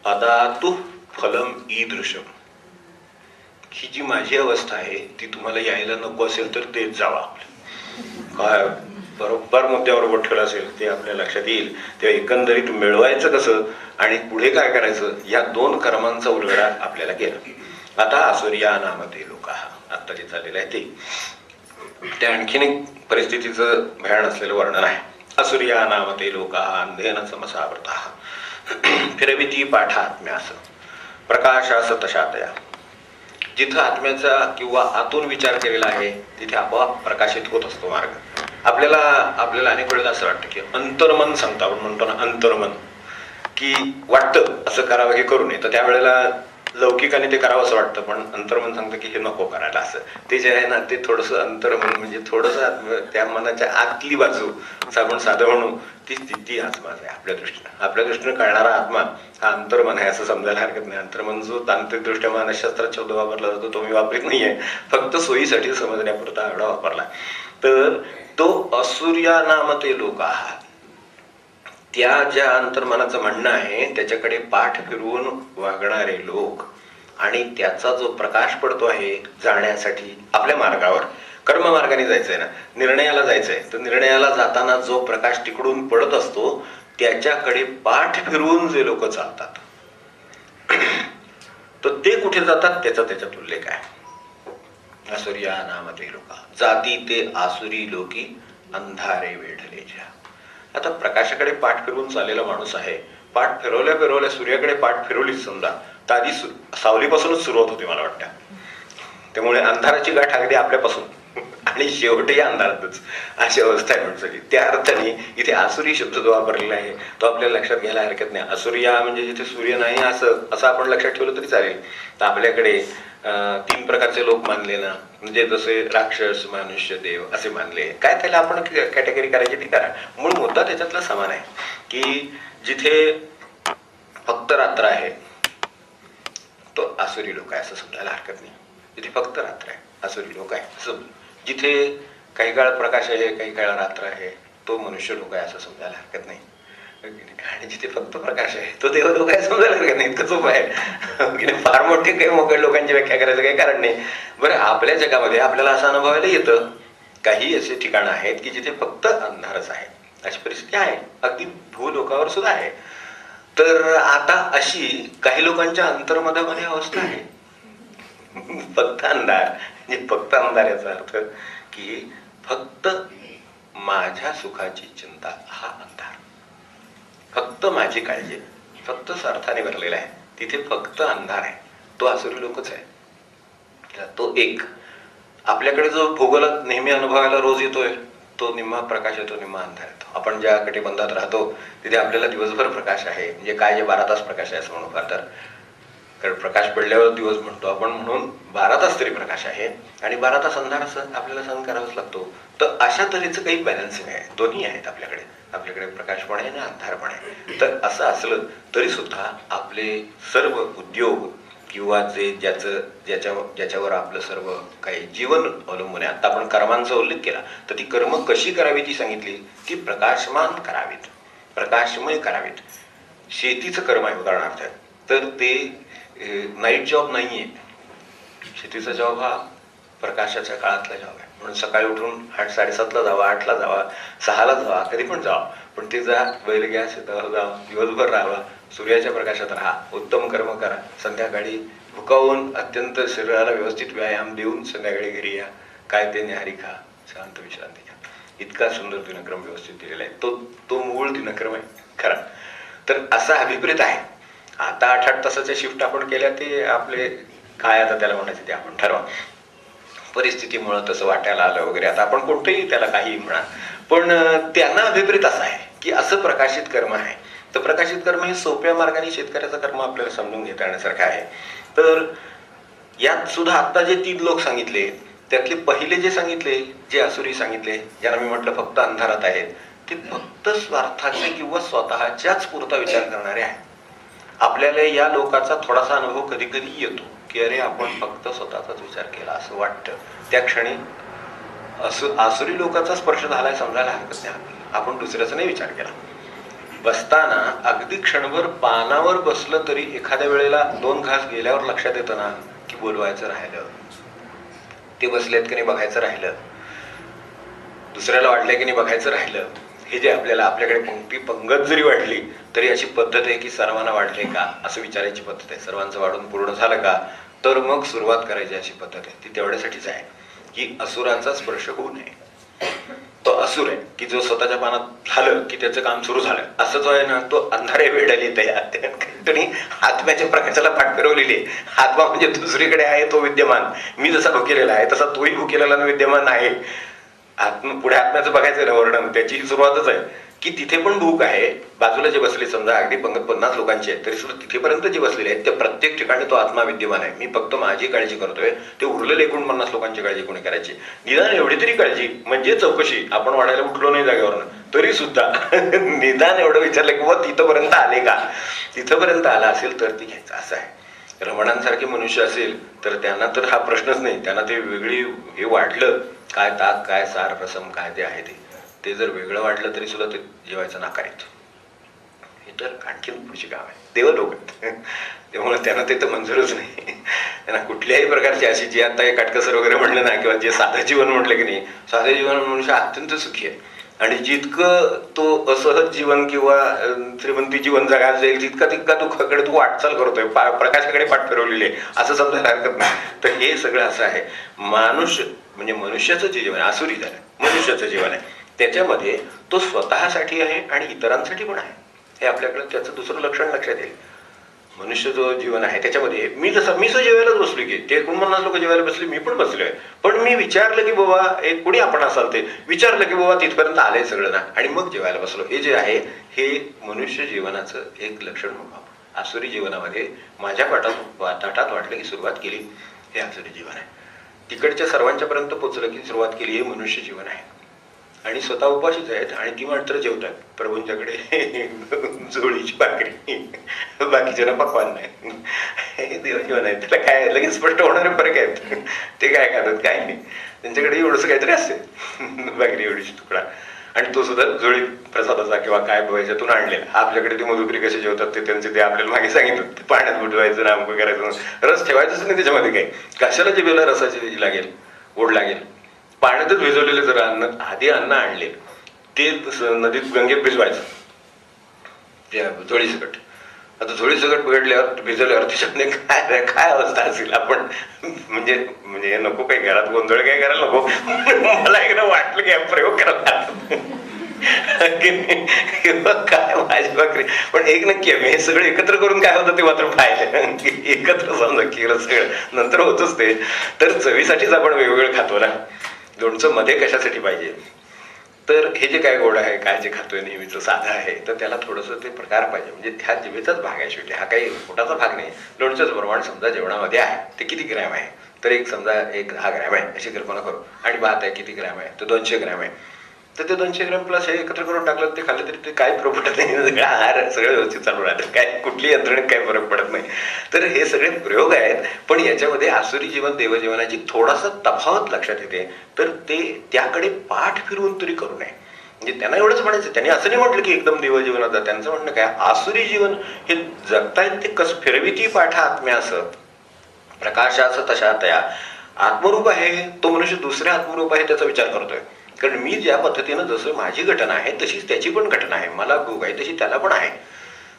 अदातु फलम ईदृशम. ही जी माझी अवस्था आहे ती तुम्हाला यायला नको असेल तर देत जावा. काय बरोबर मुद्द्यावर बोट ठेवलं असेल ते आपल्या लक्षात येईल. तेव्हा एकंदरीत मिळवायचं कसं आणि पुढे काय करायचं, या दोन कर्मांचा उलगडा आपल्याला केला. आता असुरिया नामते लोक, आता जे चाललेलं आहे ते आणखीन एक परिस्थितीचं भयान असलेलं वर्णन आहे. असुरिया नामते लोक अंधेन समसावृता फिरविती पाठात्म्यास प्रकाशास तशातया. जिथं आत्म्याचा किंवा आतून विचार केलेला आहे तिथे आपोआप प्रकाशित होत असतो मार्ग. आपल्याला अनेक वेळेला असं वाटतं की अंतर्मन सांगतं, आपण म्हणतो ना अंतर्मन, की वाटतं असं करावं हे करू नये, तर त्यावेळेला लौकिकाने ते करावं असं वाटतं, पण अंतर्मन सांगतं की हे नको करायला. असं ते जे आहे ना, ते थोडंसं अंतर्मन म्हणजे थोडंसं त्या मनाच्या आतली बाजू आपण साधं म्हणू, ती स्थिती आत्मा आहे. आपल्या दृष्टीनं कळणारा आत्मा हा अंतर्मन आहे असं समजायला हरकत नाही. अंतर्मन जो तांत्रिकदृष्ट्या मानसशास्त्रात शब्द वापरला जातो तो मी वापरत नाहीये, फक्त सोयीसाठी समजण्यापुरता एवढा वापरला. तर तो असुर्या नामते लोक, त्या ज्या अंतर्मनाचं म्हणणं आहे त्याच्याकडे पाठ फिरवून वागणारे लोक, आणि त्याचा जो प्रकाश पडतो आहे जाण्यासाठी आपल्या मार्गावर, कर्म मार्गाने जायचंय ना, निर्णयाला जायचंय, तर निर्णयाला जाताना जो प्रकाश तिकडून पडत असतो त्याच्याकडे पाठ फिरवून जे लोक चालतात तर ते कुठे जातात त्याचा त्याच्यात उल्लेख आहे. असुर्या नामते लोक, जाती ते आसुरी लोकी अंधारे वेढले ज्या. आता प्रकाशाकडे पाठ फिरवून चाललेला माणूस आहे, पाठ फिरवल्या सूर्याकडे पाठ फिरवलीच समजा, तर आधी सावलीपासूनच सुरुवात होते मला वाटतं. त्यामुळे अंधाराची गाठ अगदी आपल्यापासून आणि शेवटही अंधारातच, अशी अवस्था आहे माणसाची. त्या अर्थाने इथे आसुरी शब्द जो वापरलेला आहे तो आपल्याला लक्षात घ्यायला हरकत नाही. आसुरिया म्हणजे जिथे सूर्य नाही असं आपण लक्षात ठेवलं तरी चालेल. तर आपल्याकडे 3 प्रकारचे लोक मानले ना, म्हणजे जसे राक्षस, मनुष्य, देव असे मानले. काय त्याला आपण कॅटेगरी करायची ती करा, मूळ मुद्दा त्याच्यातला समान आहे की जिथे फक्त रात्र आहे तो आसुरी लोक आहे असं समजायला हरकत नाही. जिथे फक्त रात्र आहे आसुरी लोक आहे असं. जिथे काही काळ प्रकाश आहे काही काळ रात्र आहे तो मनुष्य लोक आहे असं समजायला हरकत नाही. आणि जिथे फक्त प्रकाश आहे तो देव लोक आहे समजायला हरकत नाही. इतकं सोपं आहे. फार मोठे काही मोकळ लोकांची व्याख्या करायचं काही कारण नाही. बरं, आपल्या जगामध्ये आपल्याला असं अनुभवायला येतं काही असे ठिकाणं आहेत की जिथे फक्त अंधारच आहे. अशी परिस्थिती आहे, अगदी भूलोकावर सुद्धा आहे. तर आता अशी काही लोकांच्या अंतर्मनामध्ये अवस्था आहे फक्त अंधार. म्हणजे फक्त अंधार याचा अर्थ की फक्त माझ्या सुखाची चिंता हा अंधार, फक्त माझी काळजी, फक्त स्वार्थाने भरलेला आहे. तिथे फक्त अंधार आहे. तो आसुरी लोकच आहे. तो एक आपल्याकडे जो भूगोलात नेहमी अनुभवायला रोज येतोय तो निम्मा प्रकाश येतो निम्मा अंधार येतो. आपण ज्या कटिबंधात राहतो तिथे आपल्याला दिवसभर प्रकाश आहे, म्हणजे काय जे 12 तास प्रकाश आहे असं म्हणू फार तर. कारण प्रकाश पडल्यावर दिवस म्हणतो आपण, म्हणून 12 तास तरी प्रकाश आहे आणि 12 तास अंधार असं आपल्याला सहन करावाच लागतो. तर अशा तऱ्हेचं काही बॅलन्सिंग आहे, दोन्ही आहेत आपल्याकडे. आपल्याकडे प्रकाश पण आहे आणि अंधार पण आहे. तर असं असलं तरी सुद्धा आपले सर्व उद्योग किंवा जे ज्याच्यावर आपलं सर्व काही जीवन अवलंबून आहे. आता आपण कर्मांचा उल्लेख केला तर ती कर्म कशी करावी ती सांगितली की प्रकाशमान करावीत, प्रकाशमय करावीत. शेतीचं कर्म आहे उदाहरणार्थ, तर ते नाईट जॉब नाहीये. शेतीचा जॉब हा प्रकाशाच्या काळातला जॉब आहे. म्हणून सकाळी उठून 8-7:30ला जावा, 8ला जावा, 6ला जावा, कधी पण जावा, पण ते जा, बैल घ्या, शेतावर जा, दिवसभर राहावा, सूर्याच्या प्रकाशात राहा, उत्तम कर्म करा, संध्याकाळी भुकावून अत्यंत शरीराला व्यवस्थित व्यायाम देऊन संध्याकाळी घरी या, काय ते न्याहारी खा, शांत विश्रांती घ्या. इतका सुंदर दिनक्रम व्यवस्थित दिलेला आहे. तो मूळ दिनक्रम आहे खरा. तर असा अभिप्रेत आहे. आता 8-8 तासाच्या शिफ्ट आपण केल्या ते आपले काय आता त्याला म्हणायचं ते आपण ठरवा. परिस्थितीमुळे तसं वाटायला आलं वगैरे, आता आपण कोणतंही त्याला काही म्हणा, पण त्यांना अभिप्रेत असं आहे की असं प्रकाशित कर्म आहे. तर प्रकाशित कर्म हे सोप्या मार्गाने शेतकऱ्याचा कर्म आपल्याला समजून घेता येण्यासारखं आहे. तर यात सुद्धा आता जे 3 लोक सांगितले त्यातले पहिले जे सांगितले, जे आसुरी सांगितले, ज्यांना मी म्हटलं फक्त अंधारात आहेत, ते फक्त स्वार्थाचे किंवा स्वतःच्याच पुरता विचार करणारे आहेत. आपल्याला या लोकाचा थोडासा अनुभव कधी कधी येतो की अरे आपण फक्त स्वतःचाच विचार केला असं वाटतं. त्या क्षणी आसुरी लोकांचा स्पर्श झालाय समजायला हरकत नाही. आपण दुसऱ्याचा नाही विचार केला. बसताना अगदी क्षणभर पानावर बसलं तरी एखाद्या वेळेला 2 घास गेल्यावर लक्षात येतं ना की बोलवायचं राहिलं, ते बसलेत की नाही बघायचं राहिलं, दुसऱ्याला वाटलंय की नाही बघायचं राहिलं. हे जे आपल्याकडे पंगत जरी वाढली तरी अशी पद्धत आहे की सर्वांना वाढले का असं विचारायची पद्धत आहे. सर्वांचं वाढून पूर्ण झालं का तर मग सुरुवात करायची अशी पद्धत आहे. ती तेवढ्यासाठीच आहे की असुराचा स्पर्श होऊ नये. तो असुर आहे की जो स्वतःच्या पानात झालं की त्याचं काम सुरू झालं. असं जो आहे ना तो अंधारे वेढाली तरी आत्म्याच्या प्रकाशाला पाठ फिरवलेली आहे. आत्मा म्हणजे दुसरीकडे आहे तो विद्यमान. मी जसा भुकेलेला आहे तसा तोही भुकेलेला विद्यमान आहे. पुढे आत्म्याचं बघायचं ना वर्णन, त्याची सुरुवातच आहे की तिथे पण भूक आहे. बाजूला जे बसले समजा अगदी 50 लोकांची आहेत तरी सुद्धा तिथेपर्यंत जे बसलेले आहेत त्या प्रत्येक ठिकाणी तो आत्मा विद्यमान आहे. मी फक्त माझी काळजी करतोय, ते उरलेले 49 लोकांची काळजी कोणी करायची. निदान एवढी तरी काळजी म्हणजे चौकशी. आपण वाढायला उठलो नाही जागेवरनं तरी सुद्धा निदान एवढं विचारलं की तिथपर्यंत आले का, तिथपर्यंत आला असेल तर ती घ्यायचं. असं आहे. रमणांसारखे मनुष्य असेल तर त्यांना तर हा प्रश्नच नाही. त्यांना ते वेगळी हे वाढलं काय ताक काय सार रसम काय ते आहे ते जर वेगळं वाटलं तरी सुद्धा ते जेवायचं नाकारित. हे तर आणखीन पुढची काम आहे. देवलोक त्यामुळे त्यांना ते तर मंजूरच नाही. त्यांना कुठल्याही प्रकारची अशी जी आता हे काटकसर वगैरे म्हणलं ना किंवा जे साधं जीवन म्हटलं की नाही, साधं जीवन मनुष्य अत्यंत सुखी आहे. आणि जितकं तो असहज जीवन किंवा श्रीमंती जीवन जगायला जाईल तितका दुःखाकडे तो वाटचाल करतोय, प्रकाशाकडे पाठ फिरवलेली आहे असं समजायला हरकत नाही. तर हे सगळं असं आहे. मानुष्य म्हणजे मनुष्याचं जे जीवन आहे, आसुरी झालं मनुष्याचं जीवन आहे, त्याच्यामध्ये तो स्वतःसाठी आहे आणि इतरांसाठी पण आहे. हे आपल्याकडे त्याचं दुसरं लक्षण लक्षात येईल. मनुष्य जो जीवन आहे त्याच्यामध्ये मी जेवायलाच बसलो की ते 49 लोक जेवायला बसले, मी पण बसलोय. पण मी विचारलं की बाबा एक कोणी आपण असाल ते विचारलं की बाबा तिथपर्यंत आलंय सगळं ना, आणि मग जेवायला बसलो. हे जे आहे हे मनुष्य जीवनाचं एक लक्षण म्हणून आसुरी जीवनामध्ये माझ्या ताटात वाटलं की सुरुवात केली हे आसुरी जीवन आहे. तिकडच्या सर्वांच्या पर्यंत पोचलं की सुरुवात केली हे मनुष्य जीवन आहे. आणि स्वतः उपाशीच आहेत आणि ती मात्र जेवतात प्रभूंच्याकडे जोळीची भाकरी, बाकीच्या पकवान नाही. हे देवजीवन आहे. त्याला काय लगेच स्पष्ट होणारे फरक आहेत. ते काय खातात काय नाही, त्यांच्याकडे एवढंसं काहीतरी असते भाकरी एवढीची तुकडा, आणि तो सुद्धा जोळी प्रसादाचा किंवा काय व्हायच्यातून आणलेला. आपल्याकडे ते मधुकरी कसे जेवतात ते त्यांचे ते आपल्याला मागे सांगितलं, ते पाण्यात बुडवायचं ना अमकं करायचं, रस ठेवायचंच नाही त्याच्यामध्ये. काही कशाला जेवायला रसाची लागेल, ओढ लागेल. पाण्यातच भिजवलेलं जर अन्न, आधी अन्न आणले ते नदीत गंगेत भिजवायचं त्या झोळीसकट. आता झोळीसकट बिघडल्यावर भिजवल्यावर त्याच्यातने काय अवस्था असेल. आपण म्हणजे नको काही घरात गोंधळ काय करायला नको. मला एकदा वाटलं की प्रयोग करायला काय माझी भाकरी. पण एक नक्की आहे, हे सगळं एकत्र करून काय होतं ते मात्र पाहिलं. एकत्र समजा केलं सगळं, नंतर होतच ते. तर चवीसाठीच आपण वेगवेगळं खातो ना. लोणचं मध्ये कशासाठी पाहिजे, तर हे जे काय गोड आहे, काय जे खातोय नेहमीचं साधं आहे, तर त्याला थोडंसं ते प्रकार पाहिजे. म्हणजे ह्या जिभेचाच भाग आहे शेवटी, हा काही पोटाचा भाग नाही. लोणच्याचं प्रमाण समजा जेवणामध्ये आहे ते किती ग्रॅम आहे, तर एक समजा 10 ग्रॅम आहे अशी कल्पना करू. आणि भात आहे किती ग्रॅम आहे, तर 200 ग्रॅम आहे. तर ते 200 ग्रॅम प्लस हे एकत्र करून टाकलं ते खाल्लं तरी ते काही फरक पडत नाही. सगळं आहार सगळं व्यवस्थित चालू राहतं, काय कुठली यंत्रणेत काही फरक पडत नाही. तर हे सगळे प्रयोग आहेत. पण याच्यामध्ये आसुरी जीवन देवजीवनाची थोडासा तफावत लक्षात येते. तर ते त्याकडे पाठ फिरवून तरी करू नये. म्हणजे त्यांना एवढंच म्हणायचं, त्यांनी असं नाही म्हटलं की एकदम देवजीवनाचा. त्यांचं म्हणणं काय, आसुरी जीवन हे जगतायत ते कसं फिरविती पाठा आत्म्या असं प्रकाशाचं तशा तया. आत्मरूप आहे तो मनुष्य दुसऱ्या आत्मरूप आहे त्याचा विचार करतोय. कारण मी ज्या पद्धतीनं जसं माझी घटना आहे तशीच त्याची पण घटना आहे, मला भूक आहे तशी त्याला पण आहे.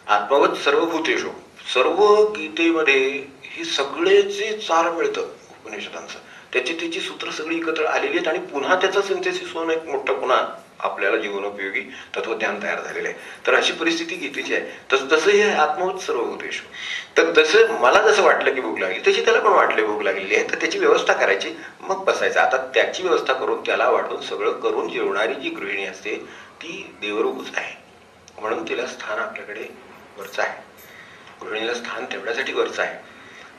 आत्मवत सर्व भूतेषु, सर्व गीतेमध्ये ही सगळेचे सार मिळतं उपनिषदांचं. त्याची सूत्र सगळी एकत्र आलेली आहेत आणि पुन्हा त्याचं सिंथेसिस होऊन एक मोठं पुन्हा आपल्याला जीवनोपयोगी तत्वज्ञान तयार झालेलं आहे. तर अशी परिस्थिती गीतेची आहे. तसं हे आत्मवत सर्व भूतेषु. तर तसं मला जसं वाटलं की भूक लागली तशी त्याला पण वाटले भूक लागलेली आहे. तर त्याची व्यवस्था करायची, मग बसायचं. आता त्याची व्यवस्था करून त्याला वाटून सगळं करून जेवणारी जी गृहिणी असते ती देवरूपच आहे, म्हणून तिला स्थान आपल्याकडे वरचं आहे. गृहिणीला स्थान तेवढ्यासाठी वरचं आहे.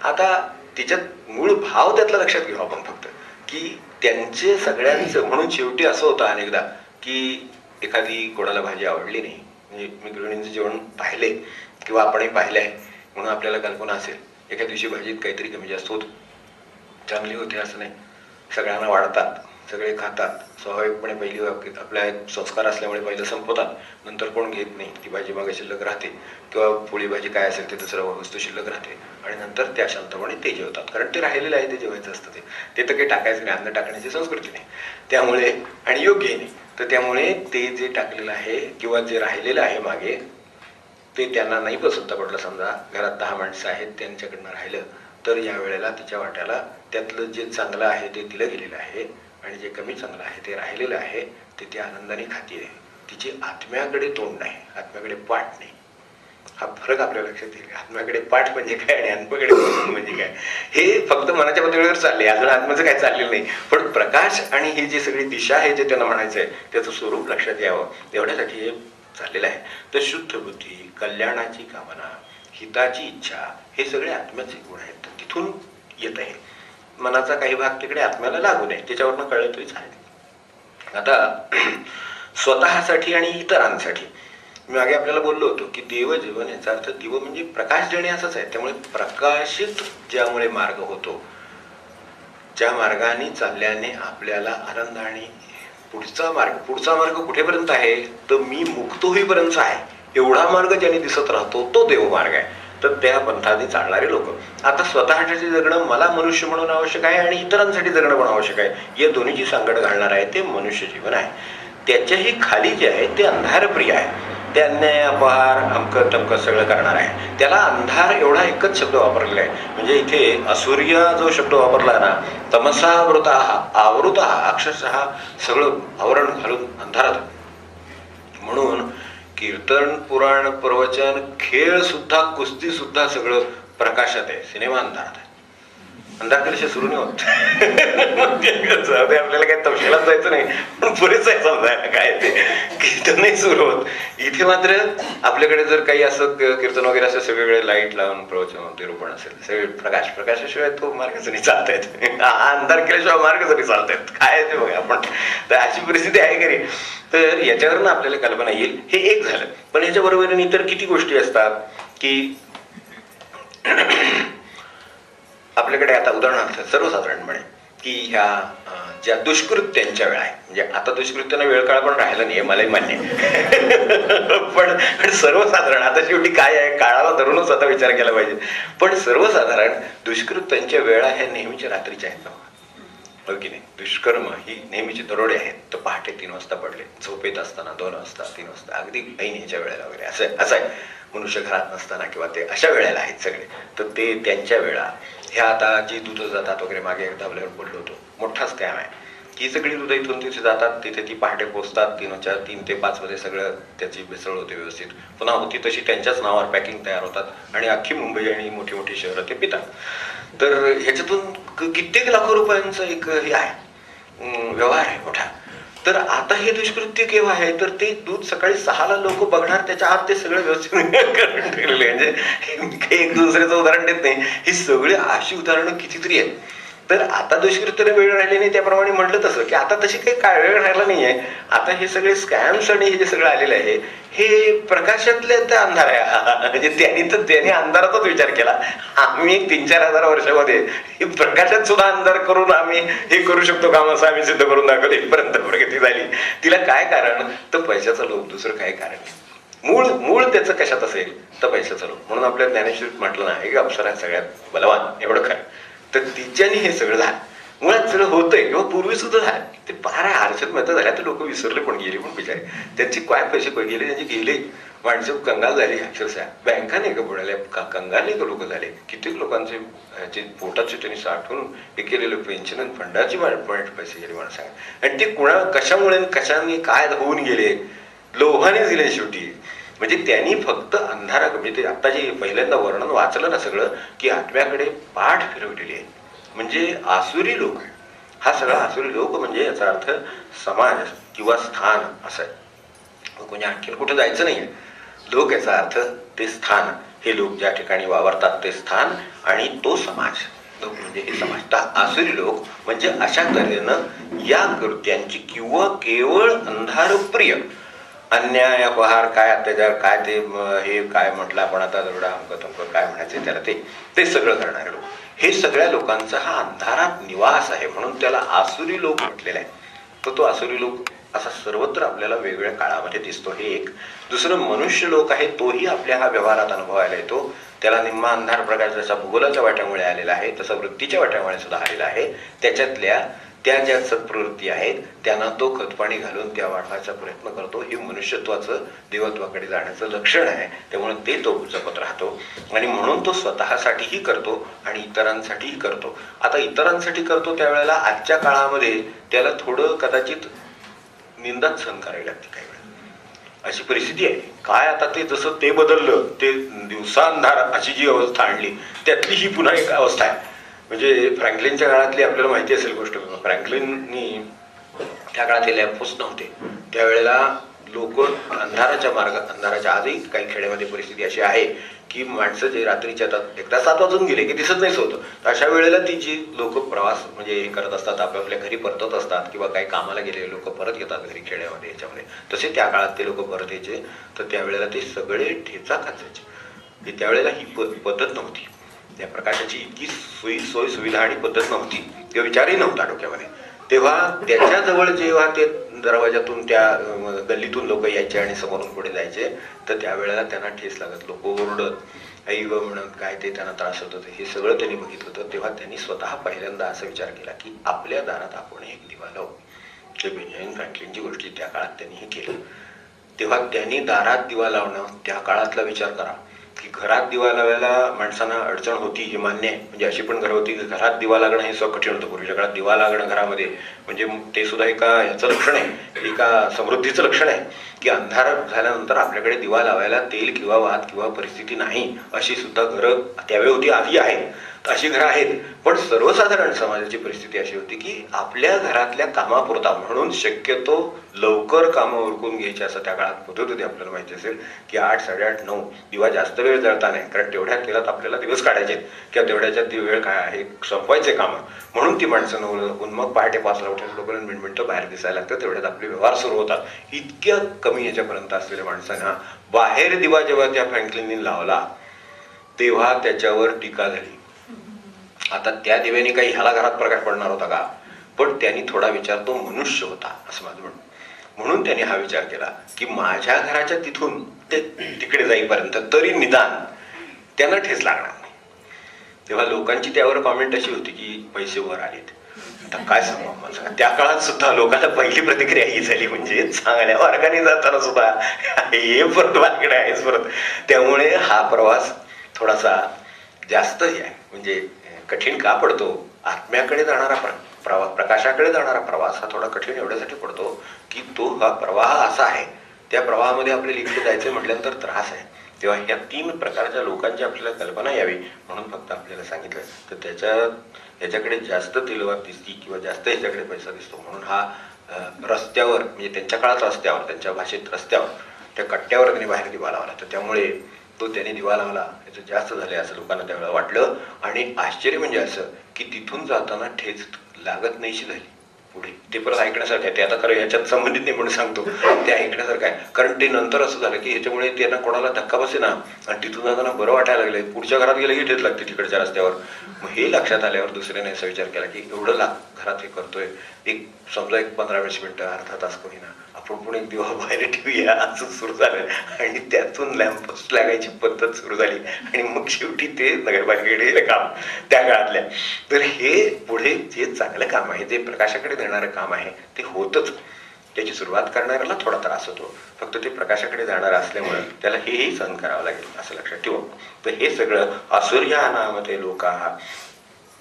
आता तिच्यात मूळ भाव त्यातला लक्षात घेऊ आपण फक्त, की त्यांचे सगळ्यांचं म्हणून शेवटी असं होतं अनेकदा की एखादी कोणाला भाजी आवडली नाही. म्हणजे मी गृहिणींचं जेवण पाहिले किंवा आपणही पाहिलं आहे म्हणून आपल्याला कल्पना असेल, एका दिवशी भाजीत काहीतरी कमी जास्त होतं. चांगली होते असं नाही, सगळ्यांना वाढतात, सगळे खातात. स्वाभाविकपणे पहिली आपल्या संस्कार असल्यामुळे पहिलं संपवतात, नंतर कोण घेत नाही. ती भाजी मागे शिल्लक राहते किंवा पोळी भाजी काय असेल ते दुसरं वस्तू शिल्लक राहते आणि नंतर त्या शांतपणे ते जेवतात. कारण ते राहिलेलं आहे, ते जेवायचं असतं. ते तर काही टाकायचं नाही, अन्न टाकण्याची संस्कृती नाही त्यामुळे, आणि योग्य नाही. तर त्यामुळे ते जे टाकलेलं आहे किंवा जे राहिलेलं आहे मागे ते त्यांना नाही पसंत पडलं. समजा घरात 10 माणसं आहेत, त्यांच्याकडनं राहिलं तर या वेळेला तिच्या वाट्याला त्यातलं जे चांगलं आहे ते दिलं गेलेलं आहे आणि जे कमी चांगलं आहे ते राहिलेलं आहे ते त्या आनंदाने खाते. तिची आत्म्याकडे तोंड नाही, आत्म्याकडे पाठ नाही. हा फरक आपल्या लक्षात येईल. आत्म्याकडे पाठ म्हणजे काय आणि आत्म्याकडे तोंड म्हणजे काय, हे फक्त मनाच्या पातळीवर चालले, अजून आत्म्याचं काय चाललेलं नाही. पण प्रकाश आणि ही जी सगळी दिशा आहे जे त्यांना म्हणायचं आहे त्याचं स्वरूप लक्षात यावं एवढ्यासाठी हे चाललेलं आहे. तर शुद्ध बुद्धी, कल्याणाची कामना, हिताची इच्छा, हे सगळे आत्म्याचे गुण आहेत. तिथून येत आहे. मनाचा काही भाग तिकडे आत्म्याला लागू नये, त्याच्यावरनं कळलं तरी चालेल. आता स्वतःसाठी आणि इतरांसाठी मी मागे आपल्याला बोललो होतो की देवजीवन याचा अर्थ दिव म्हणजे प्रकाश देणे असंच आहे. त्यामुळे प्रकाशित ज्यामुळे मार्ग होतो, ज्या मार्गाने चालल्याने आपल्याला आनंद आणि पुढचा मार्ग कुठेपर्यंत आहे तर मी मुक्त होईपर्यंत आहे. एवढा मार्ग ज्याने दिसत राहतो तो देवमार्ग आहे. तर त्या पंथाने चालणारे लोक. आता स्वतःसाठी जगणं मला मनुष्य म्हणून आवश्यक आहे आणि इतरांसाठी जगणं पण आवश्यक आहे. या दोन्हीची सांगड घालणार आहे ते मनुष्य जीवन आहे. त्याच्याही खाली जे आहे ते अंधारप्रिय आहे. ते अन्याय अपहार अमकं तमकं सगळं करणार आहे. त्याला अंधार एवढा एकच शब्द वापरलेला आहे. म्हणजे इथे असूर्य जो शब्द वापरला ना, तमसावृता, आवृता, अक्षरशः सगळं आवरण घालून अंधारात. म्हणून कीर्तन, पुराण, प्रवचन, खेळ सुद्धा, कुस्ती सुद्धा सगळं प्रकाशात आहे, सिनेमा अंधारात आहे. अंधार केल्याशिवाय सुरू नाही होत. आपल्याला काही तपशिलात जायचं नाही, पण पुरेच आहे समजा काय ते कीर्तन नाही सुरू होत. इथे मात्र आपल्याकडे जर काही असं कीर्तन वगैरे असं सगळीकडे लाईट लावून प्रवचन निरूपण असेल, सगळे प्रकाशाशिवाय तो मार्गच नाही चालतायत. अंधार केल्याशिवाय मार्गच नाही चालतायत. काय ते बघा आपण, तर अशी परिस्थिती आहे खरी. तर याच्यावरनं आपल्याला कल्पना येईल. हे एक झालं. पण याच्या बरोबरीने इतर किती गोष्टी असतात की आपल्याकडे आता उदाहरणार्थ सर्वसाधारणपणे की ह्या ज्या दुष्कृत्यांच्या वेळा आहे, म्हणजे आता दुष्कृत्यांना वेळ काळ पण राहिला नाही मलाही मान्य पण सर्वसाधारण आता शेवटी काय आहे, काळाला धरूनच आता विचार केला पाहिजे. पण सर्वसाधारण दुष्कृत्यांच्या वेळा ह्या नेहमीच्या रात्रीच्या आहेत, हो की नाही. दुष्कर्म ही नेहमीची दरोडे आहेत. तर पहाटे 3 वाजता पडले, झोपेत असताना 2 वाजता 3 वाजता, अगदी ऐनीच्या वेळेला वगैरे असं आहे. मनुष्य घरात नसताना किंवा ते अशा वेळेला आहेत सगळे. तर ते त्यांच्या वेळा ह्या आता जी दूध जातात वगैरे, मागे एकदा आपल्यावर बोललो होतो, मोठा स्कॅम आहे की सगळी दूध इथून तिथे जातात, तिथे ती पहाटे पोचतात, 3 ते 5 मध्ये सगळं त्याची मिसळ होते व्यवस्थित, पुन्हा होती तशी त्यांच्याच नावावर पॅकिंग तयार होतात आणि अख्खी मुंबई आणि मोठी मोठी शहरं ते पितात. तर ह्याच्यातून कित्येक लाखो रुपयांचा एक हे आहे, व्यवहार आहे मोठा. तर आता हे दुष्कृत्य केव्हा आहे, तर ते दूध सकाळी 6ला लोक बघणार, त्याच्या आत ते सगळं व्यवस्थित करून ठेवलेले. म्हणजे एक दुसऱ्याचं उदाहरण देत नाही, ही सगळी अशी उदाहरणं कितीतरी आहेत. तर आता दुष्कृत्याला वेळ राहिली नाही, त्याप्रमाणे म्हटलं तसं की आता तशी काही काय वेळ राहिला नाहीये. आता हे सगळे स्कॅम्स आणि हे जे सगळं आलेलं आहे हे प्रकाशातले त्या अंधार आहे. म्हणजे त्यांनी अंधाराचाच विचार केला. आम्ही 3-4 हजार वर्षामध्ये प्रकाशात सुद्धा अंधार करून आम्ही हे करू शकतो काम, असं आम्ही सिद्ध करून दाखवलं. इथपर्यंत प्रगती झाली. तिला काय कारण, तर पैशाचा लोभ, दुसरं काय कारण नाही. मूळ त्याचं कशात असेल तर पैशाचा लोभ. म्हणून आपल्या ज्ञानेश्वरीत म्हटलं ना, एक अप्सरा सगळ्यात बलवान, एवढं खरं. तर तिच्याने हे सगळं झालं. मुळात सगळं होतंय किंवा पूर्वी सुद्धा झालं. ते फार हर्षद मत झाल्या, तर लोक विसरले पण गेले पण बिचारे. त्यांचे काय पैसे गेले, त्यांचे गेले. माणसं कंगाल झाली अक्षरशः. बँका नाही का बुडाल्या, कंगाल नाही का लोक झाले. कित्येक लोकांचे जे पोटाचे त्यांनी साठवून हे केलेलं पेन्शन फंडाची पैसे गेले मला सांगा. आणि ते कशामुळे कशाने काय होऊन गेले, लोभाने दिले शेवटी. म्हणजे त्यांनी फक्त अंधारा, म्हणजे ते आता जे पहिल्यांदा वर्णन वाचलं ना सगळं, की आत्म्याकडे पाठ फिरवलेली आहे. म्हणजे आसुरी लोक. हा सगळा आसुरी लोक म्हणजे याचा अर्थ समाज किंवा स्थान असं आहे. कोणी आणखी कुठं जायचं नाहीये. लोक याचा अर्थ ते स्थान, हे लोक ज्या ठिकाणी वावरतात ते स्थान आणि तो समाज. लोक म्हणजे हे समाज. तर आसुरी लोक म्हणजे अशा तऱ्हेनं या कृत्यांची किंवा केवळ अंधारप्रिय अन्याय, अपहार, काय अत्याचार, काय ते हे काय म्हटलं आपण आता एवढा अंकतंक काय म्हणायचं त्याला, ते सगळं करणारे लोक. हे सगळ्या लोकांचा हा अंधारात निवास आहे, म्हणून त्याला आसुरी लोक म्हटलेला आहे. तर तो आसुरी लोक असा सर्वत्र आपल्याला वेगवेगळ्या काळामध्ये दिसतो. हे एक. दुसरं मनुष्य लोक आहे, तोही आपल्या हा व्यवहारात अनुभवायला येतो. त्याला निम्मा अंधार प्रकाश जसा भूगोलाच्या वाट्यामुळे आलेला आहे, तसा वृत्तीच्या वाट्यामुळे सुद्धा आलेला आहे. त्याच्यातल्या त्या ज्या सत्प्रवृत्ती आहेत त्यांना तो खतपाणी घालून त्या वाढवायचा प्रयत्न करतो. हे मनुष्यत्वाचं देवत्वाकडे जाण्याचं लक्षण आहे. त्यामुळे ते तो जपत राहतो आणि म्हणून तो स्वतःसाठीही करतो आणि इतरांसाठीही करतो. आता इतरांसाठी करतो त्यावेळेला आजच्या काळामध्ये त्याला थोडं कदाचित निंदाच सहन करावी लागते काही वेळा. अशी परिस्थिती आहे. काय आता ते जसं ते बदललं, ते दिवसा अंधार अशी जी अवस्था आणली, त्यातली ही पुन्हा एक अवस्था आहे. म्हणजे फ्रँकलिनच्या काळातली आपल्याला माहिती असेल गोष्ट. फ्रँकलिननी त्या काळात हे लॅम्पोस्ट नव्हते. त्यावेळेला लोक अंधाराच्या आजही काही खेड्यामध्ये परिस्थिती अशी आहे की माणसं जे रात्रीच्या एकदा 7 वाजून गेले की दिसत नाहीच होतं. तर अशा वेळेला ती जी लोक प्रवास म्हणजे हे करत असतात, आपापल्या घरी परतत असतात किंवा काही कामाला गेलेले लोक परत येतात घरी खेड्यामध्ये याच्यामध्ये, तसे त्या काळात ते लोक परत यायचे. तर त्यावेळेला ते सगळे ठेचा खायचे. त्यावेळेला ही पद्धत नव्हती. त्या प्रकाशाची इतकी सोय सुविधा आणि पद्धत नव्हती, किंवा विचारही नव्हता डोक्यामध्ये. तेव्हा त्याच्याजवळ जेव्हा ते दरवाजातून त्या गल्लीतून लोक यायचे आणि समोरून पुढे जायचे, तर त्यावेळेला त्यांना ठेस लागत. लोक ओरडत, आई व म्हणत काय ते त्यांना त्रास होत होते. हे सगळं त्यांनी बघितलं होतं. तेव्हा त्यांनी स्वतः पहिल्यांदा असा विचार केला की आपल्या दारात आपण एक दिवा लावू. जे बेंजामिन फ्रँकलिनची गोष्टी त्या काळात त्यांनी हे केलं. तेव्हा त्यांनी दारात दिवा लावणं, त्या काळातला विचार करा की घरात दिवा लावायला माणसांना अडचण होती हे मान्य आहे. म्हणजे अशी पण घरं होती की घरात दिवा लागणं हे सुद्धा कठीण होतं. पूर्वीच्या काळात दिवा लागणं घरामध्ये म्हणजे ते सुद्धा एका याचं लक्षण आहे, एका समृद्धीचं लक्षण आहे की अंधार झाल्यानंतर आपल्याकडे दिवा लावायला तेल किंवा वात किंवा परिस्थिती नाही, अशी सुद्धा घरं त्यावेळी होती, आधी आहेत. अशी घरं आहेत. पण सर्वसाधारण समाजाची परिस्थिती अशी होती की आपल्या घरातल्या कामापुरता, म्हणून शक्यतो लवकर कामं उरकून घ्यायची असं त्या काळात पद्धत होती. आपल्याला माहिती असेल की 8, 8:30, 9 दिवा जास्त वेळ जळता नाही, कारण तेवढ्या तेलात आपल्याला दिवस काढायचे किंवा तेवढ्याच्यात वेळ काय आहे संपवायचे कामं. म्हणून ती माणसं उठून मग पहाटे 5ला उठून लोकांना मिनिटं बाहेर दिसायला लागतं, तेवढ्यात आपले व्यवहार सुरू होतात. इतक्या कमी ह्याच्यापर्यंत असलेल्या माणसांना बाहेर दिवा जेव्हा त्या फ्रँकलिनने लावला तेव्हा त्याच्यावर टीका झाली. आता त्या दिव्याने काही ह्याला घरात प्रकाश पडणार होता का? पण त्यांनी थोडा विचार, तो मनुष्य होता असं माझं म्हणणं. म्हणून त्यांनी हा विचार केला की माझ्या घराच्या तिथून ते तिकडे जाईपर्यंत तरी निदान त्यांना ठेच लागणार नाही. तेव्हा लोकांची त्यावर कॉमेंट अशी होती की पैसे वर आलेत. आता काय सांगू माझं, त्या काळात सुद्धा लोकांना पहिली प्रतिक्रिया ही झाली म्हणजे चांगल्या मार्गाने जाताना सुद्धा हे परत वाकडे आहेच परत. त्यामुळे हा प्रवास थोडासा जास्त हे आहे, म्हणजे कठीण का पडतो? आत्म्याकडे जाणारा प्रकाशाकडे जाणारा प्रवास हा थोडा कठीण एवढ्यासाठी पडतो की तो हा प्रवाह असा आहे, त्या प्रवाहामध्ये आपल्याला इकडे जायचं म्हटल्यानंतर त्रास आहे. तेव्हा ह्या 3 प्रकारच्या लोकांची आपल्याला कल्पना यावी म्हणून फक्त आपल्याला सांगितलं. तर याच्याकडे जास्त तेलवात दिसती किंवा जास्त ह्याच्याकडे पैसा दिसतो म्हणून हा रस्त्यावर, म्हणजे त्यांच्या काळात रस्त्यावर, त्यांच्या भाषेत रस्त्यावर, त्या कट्ट्यावर त्यांनी बाहेर दिवा लावला. तर त्यामुळे तो त्याने दिवा लावला याचं जास्त झाले असं लोकांना त्यावेळेला वाटलं. आणि आश्चर्य म्हणजे असं की तिथून जाताना ठेच लागत नाहीशी झाली पुढे. ते परत ऐकण्यासारखं आहे. ते आता खरं ह्याच्यात संबंधित नाही म्हणून सांगतो, ते ऐकण्यासारखं आहे. कारण ते नंतर असं झालं की ह्याच्यामुळे त्यांना कोणाला धक्का बसे ना, आणि तिथून जाताना बरं वाटायला लागलं. पुढच्या घरात गेलं की ठेच लागते तिकडच्या रस्त्यावर. मग हे लक्षात आल्यावर दुसऱ्याने असा विचार केला की एवढं घरात हे करतोय, एक समजा एक 15-20 मिनिटं, अर्धा तास कोणी ना, आपण पण एक दिवा बाहेर ठेवूया असं सुरू झालं. आणि त्यातून लॅम्पोस्ट लागायची पद्धत सुरू झाली. आणि मग शेवटी ते नगरपालिकेकडे काम त्या काळातल्या. तर हे पुढे जे चांगलं काम आहे, जे प्रकाशाकडे देणारं काम आहे ते होतच. त्याची सुरुवात करणाऱ्याला थोडा त्रास होतो, फक्त ते प्रकाशाकडे जाणारं असल्यामुळे त्याला हेही सहन करावं लागेल असं लक्षात ठेवा. तर हे सगळं असुर्या नामते लोका,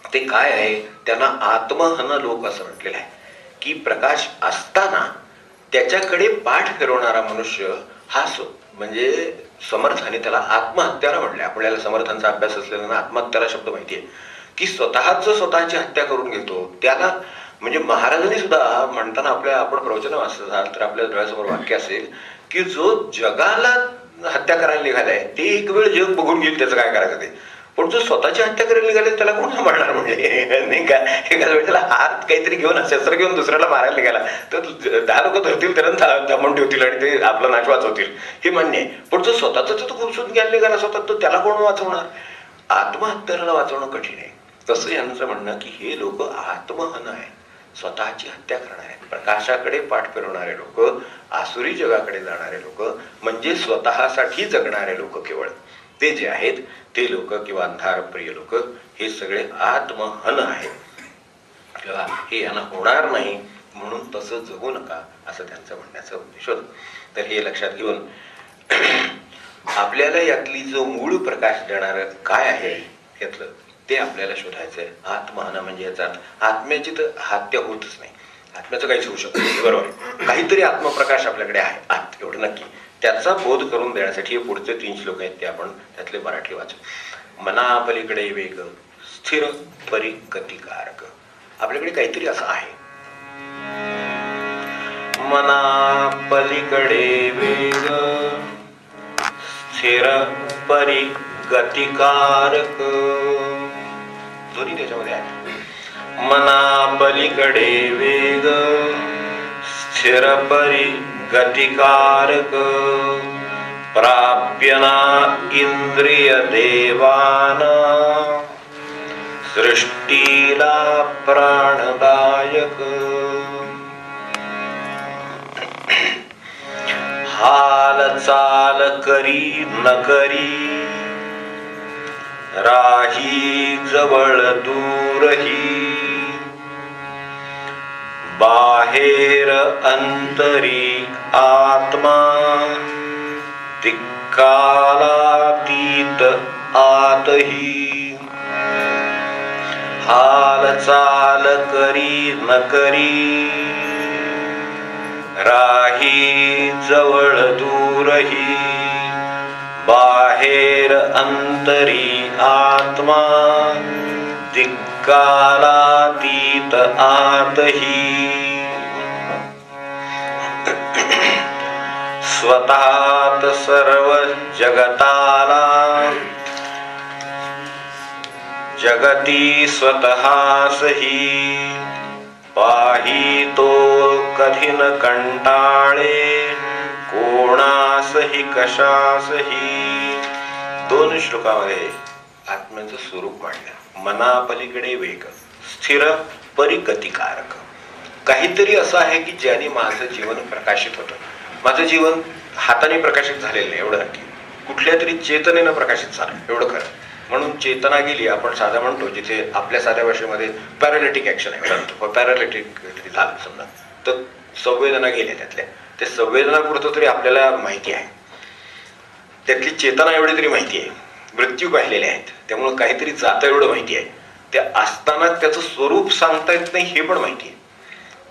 ते काय आहे? त्यांना आत्महन लोक असं म्हटलेलं आहे की प्रकाश असताना त्याच्याकडे पाठ फिरवणारा मनुष्य हा म्हणजे समर्थाने त्याला आत्महत्याला म्हटले. आपल्याला समर्थांचा अभ्यास असलेला आत्महत्याला शब्द माहिती आहे की स्वतःची हत्या करून घेतो. त्याला म्हणजे महाराजांनी सुद्धा म्हणताना आपण प्रवचन वाचत असाल तर आपल्या डोळ्यासमोर वाक्य असेल की जो जगाला हत्या करायला निघालाय ते एक वेळ जग बघून घेईल त्याचं काय करायचं ते, पण जो स्वतःची हत्या करायला निघाले त्याला कोण सांभाळणार? म्हणजे नाही का, एखाद्या वेळेस त्याला हात काहीतरी घेऊन शस्त्र घेऊन दुसऱ्याला मारायला निघाला तर 10 लोक धरतील, त्याला थांबून ठेवतील आणि ते आपला नाश वाचवतील, हे मान्य आहे. पण जो स्वतःच तो खूप घ्यायला निघाला स्वतः, तर त्याला कोण वाचवणार? आत्महत्याला वाचवणं कठीण आहे. तसं यांचं म्हणणं की हे लोक आत्महन आहे, स्वतःची हत्या करणारे, प्रकाशाकडे पाठ फिरवणारे लोक, आसुरी जगाकडे जाणारे लोक, म्हणजे स्वतःसाठी जगणारे लोक, केवळ ते जे आहेत ते लोक किंवा अंधार प्रिय लोक हे सगळे आत्महन आहेत. किंवा हे यांना होणार नाही म्हणून तसं जगू नका असं त्यांचं म्हणण्याचा उद्देश होता. तर हे लक्षात घेऊन आपल्याला यातली जो मूळ प्रकाश देणार काय आहे यातलं ते आपल्याला शोधायचं आहे. आत्महन म्हणजे याचा आत्म्याची तर हत्या होतच नाही, आत्म्याचं काहीच होऊ शकत नाही, बरोबर. काहीतरी आत्मप्रकाश आपल्याकडे आहे आत, एवढं नक्की. त्याचा बोध करून देण्यासाठी हे पुढचे 3 श्लोक आहेत ते आपण त्यातले मराठी वाचू. मना पलीकडे वेग स्थिर परी गतिकारक. आपल्याकडे काहीतरी असं आहे, मना पलीकडे वेग स्थिर परी गतिकारक, दोन्ही त्याच्यामध्ये आहे. मना पलीकडे वेग स्थिर परी गतिकारक, प्राप्यना इंद्रिय देवाना सृष्टीला प्राणदायक. हाल चाल करी न करी राही जवळ दूरही, बाहेर अंतरी आत्मा कालातीत आतही हालचाल करी न करी राही जवळ दूरही बाहेर अंतरी आत्मा दिक्कालातीत आतही स्वतःत सर्व जगताला जगती स्वतःसही पाही तो कधी न कंटाळे कोणासही कशासही. 2 श्लोकामध्ये आत्म्याचं स्वरूप मांडलं. मनापलीकडे वेग स्थिर परिगतिकारक. काहीतरी असं आहे की ज्याने माझं जीवन प्रकाशित होतं. माझं जीवन हाताने प्रकाशित झालेलं नाही एवढं नक्की, कुठल्या तरी चेतनेनं प्रकाशित झालं एवढं खरं. म्हणून चेतना गेली, आपण साधा म्हणतो, जिथे आपल्या साध्या भाषेमध्ये पॅरालिटिक ऍक्शन आहे, पॅरालिटिक झालं समजा, तर संवेदना गेल्या त्यातल्या. त्या संवेदना पुरतं तरी आपल्याला माहिती आहे, त्यातली चेतना एवढी तरी माहिती आहे, मृत्यू पाहिलेले आहेत, त्यामुळे काहीतरी जातं एवढं माहिती आहे. त्या असताना त्याचं स्वरूप सांगता येत नाही हे पण माहिती आहे.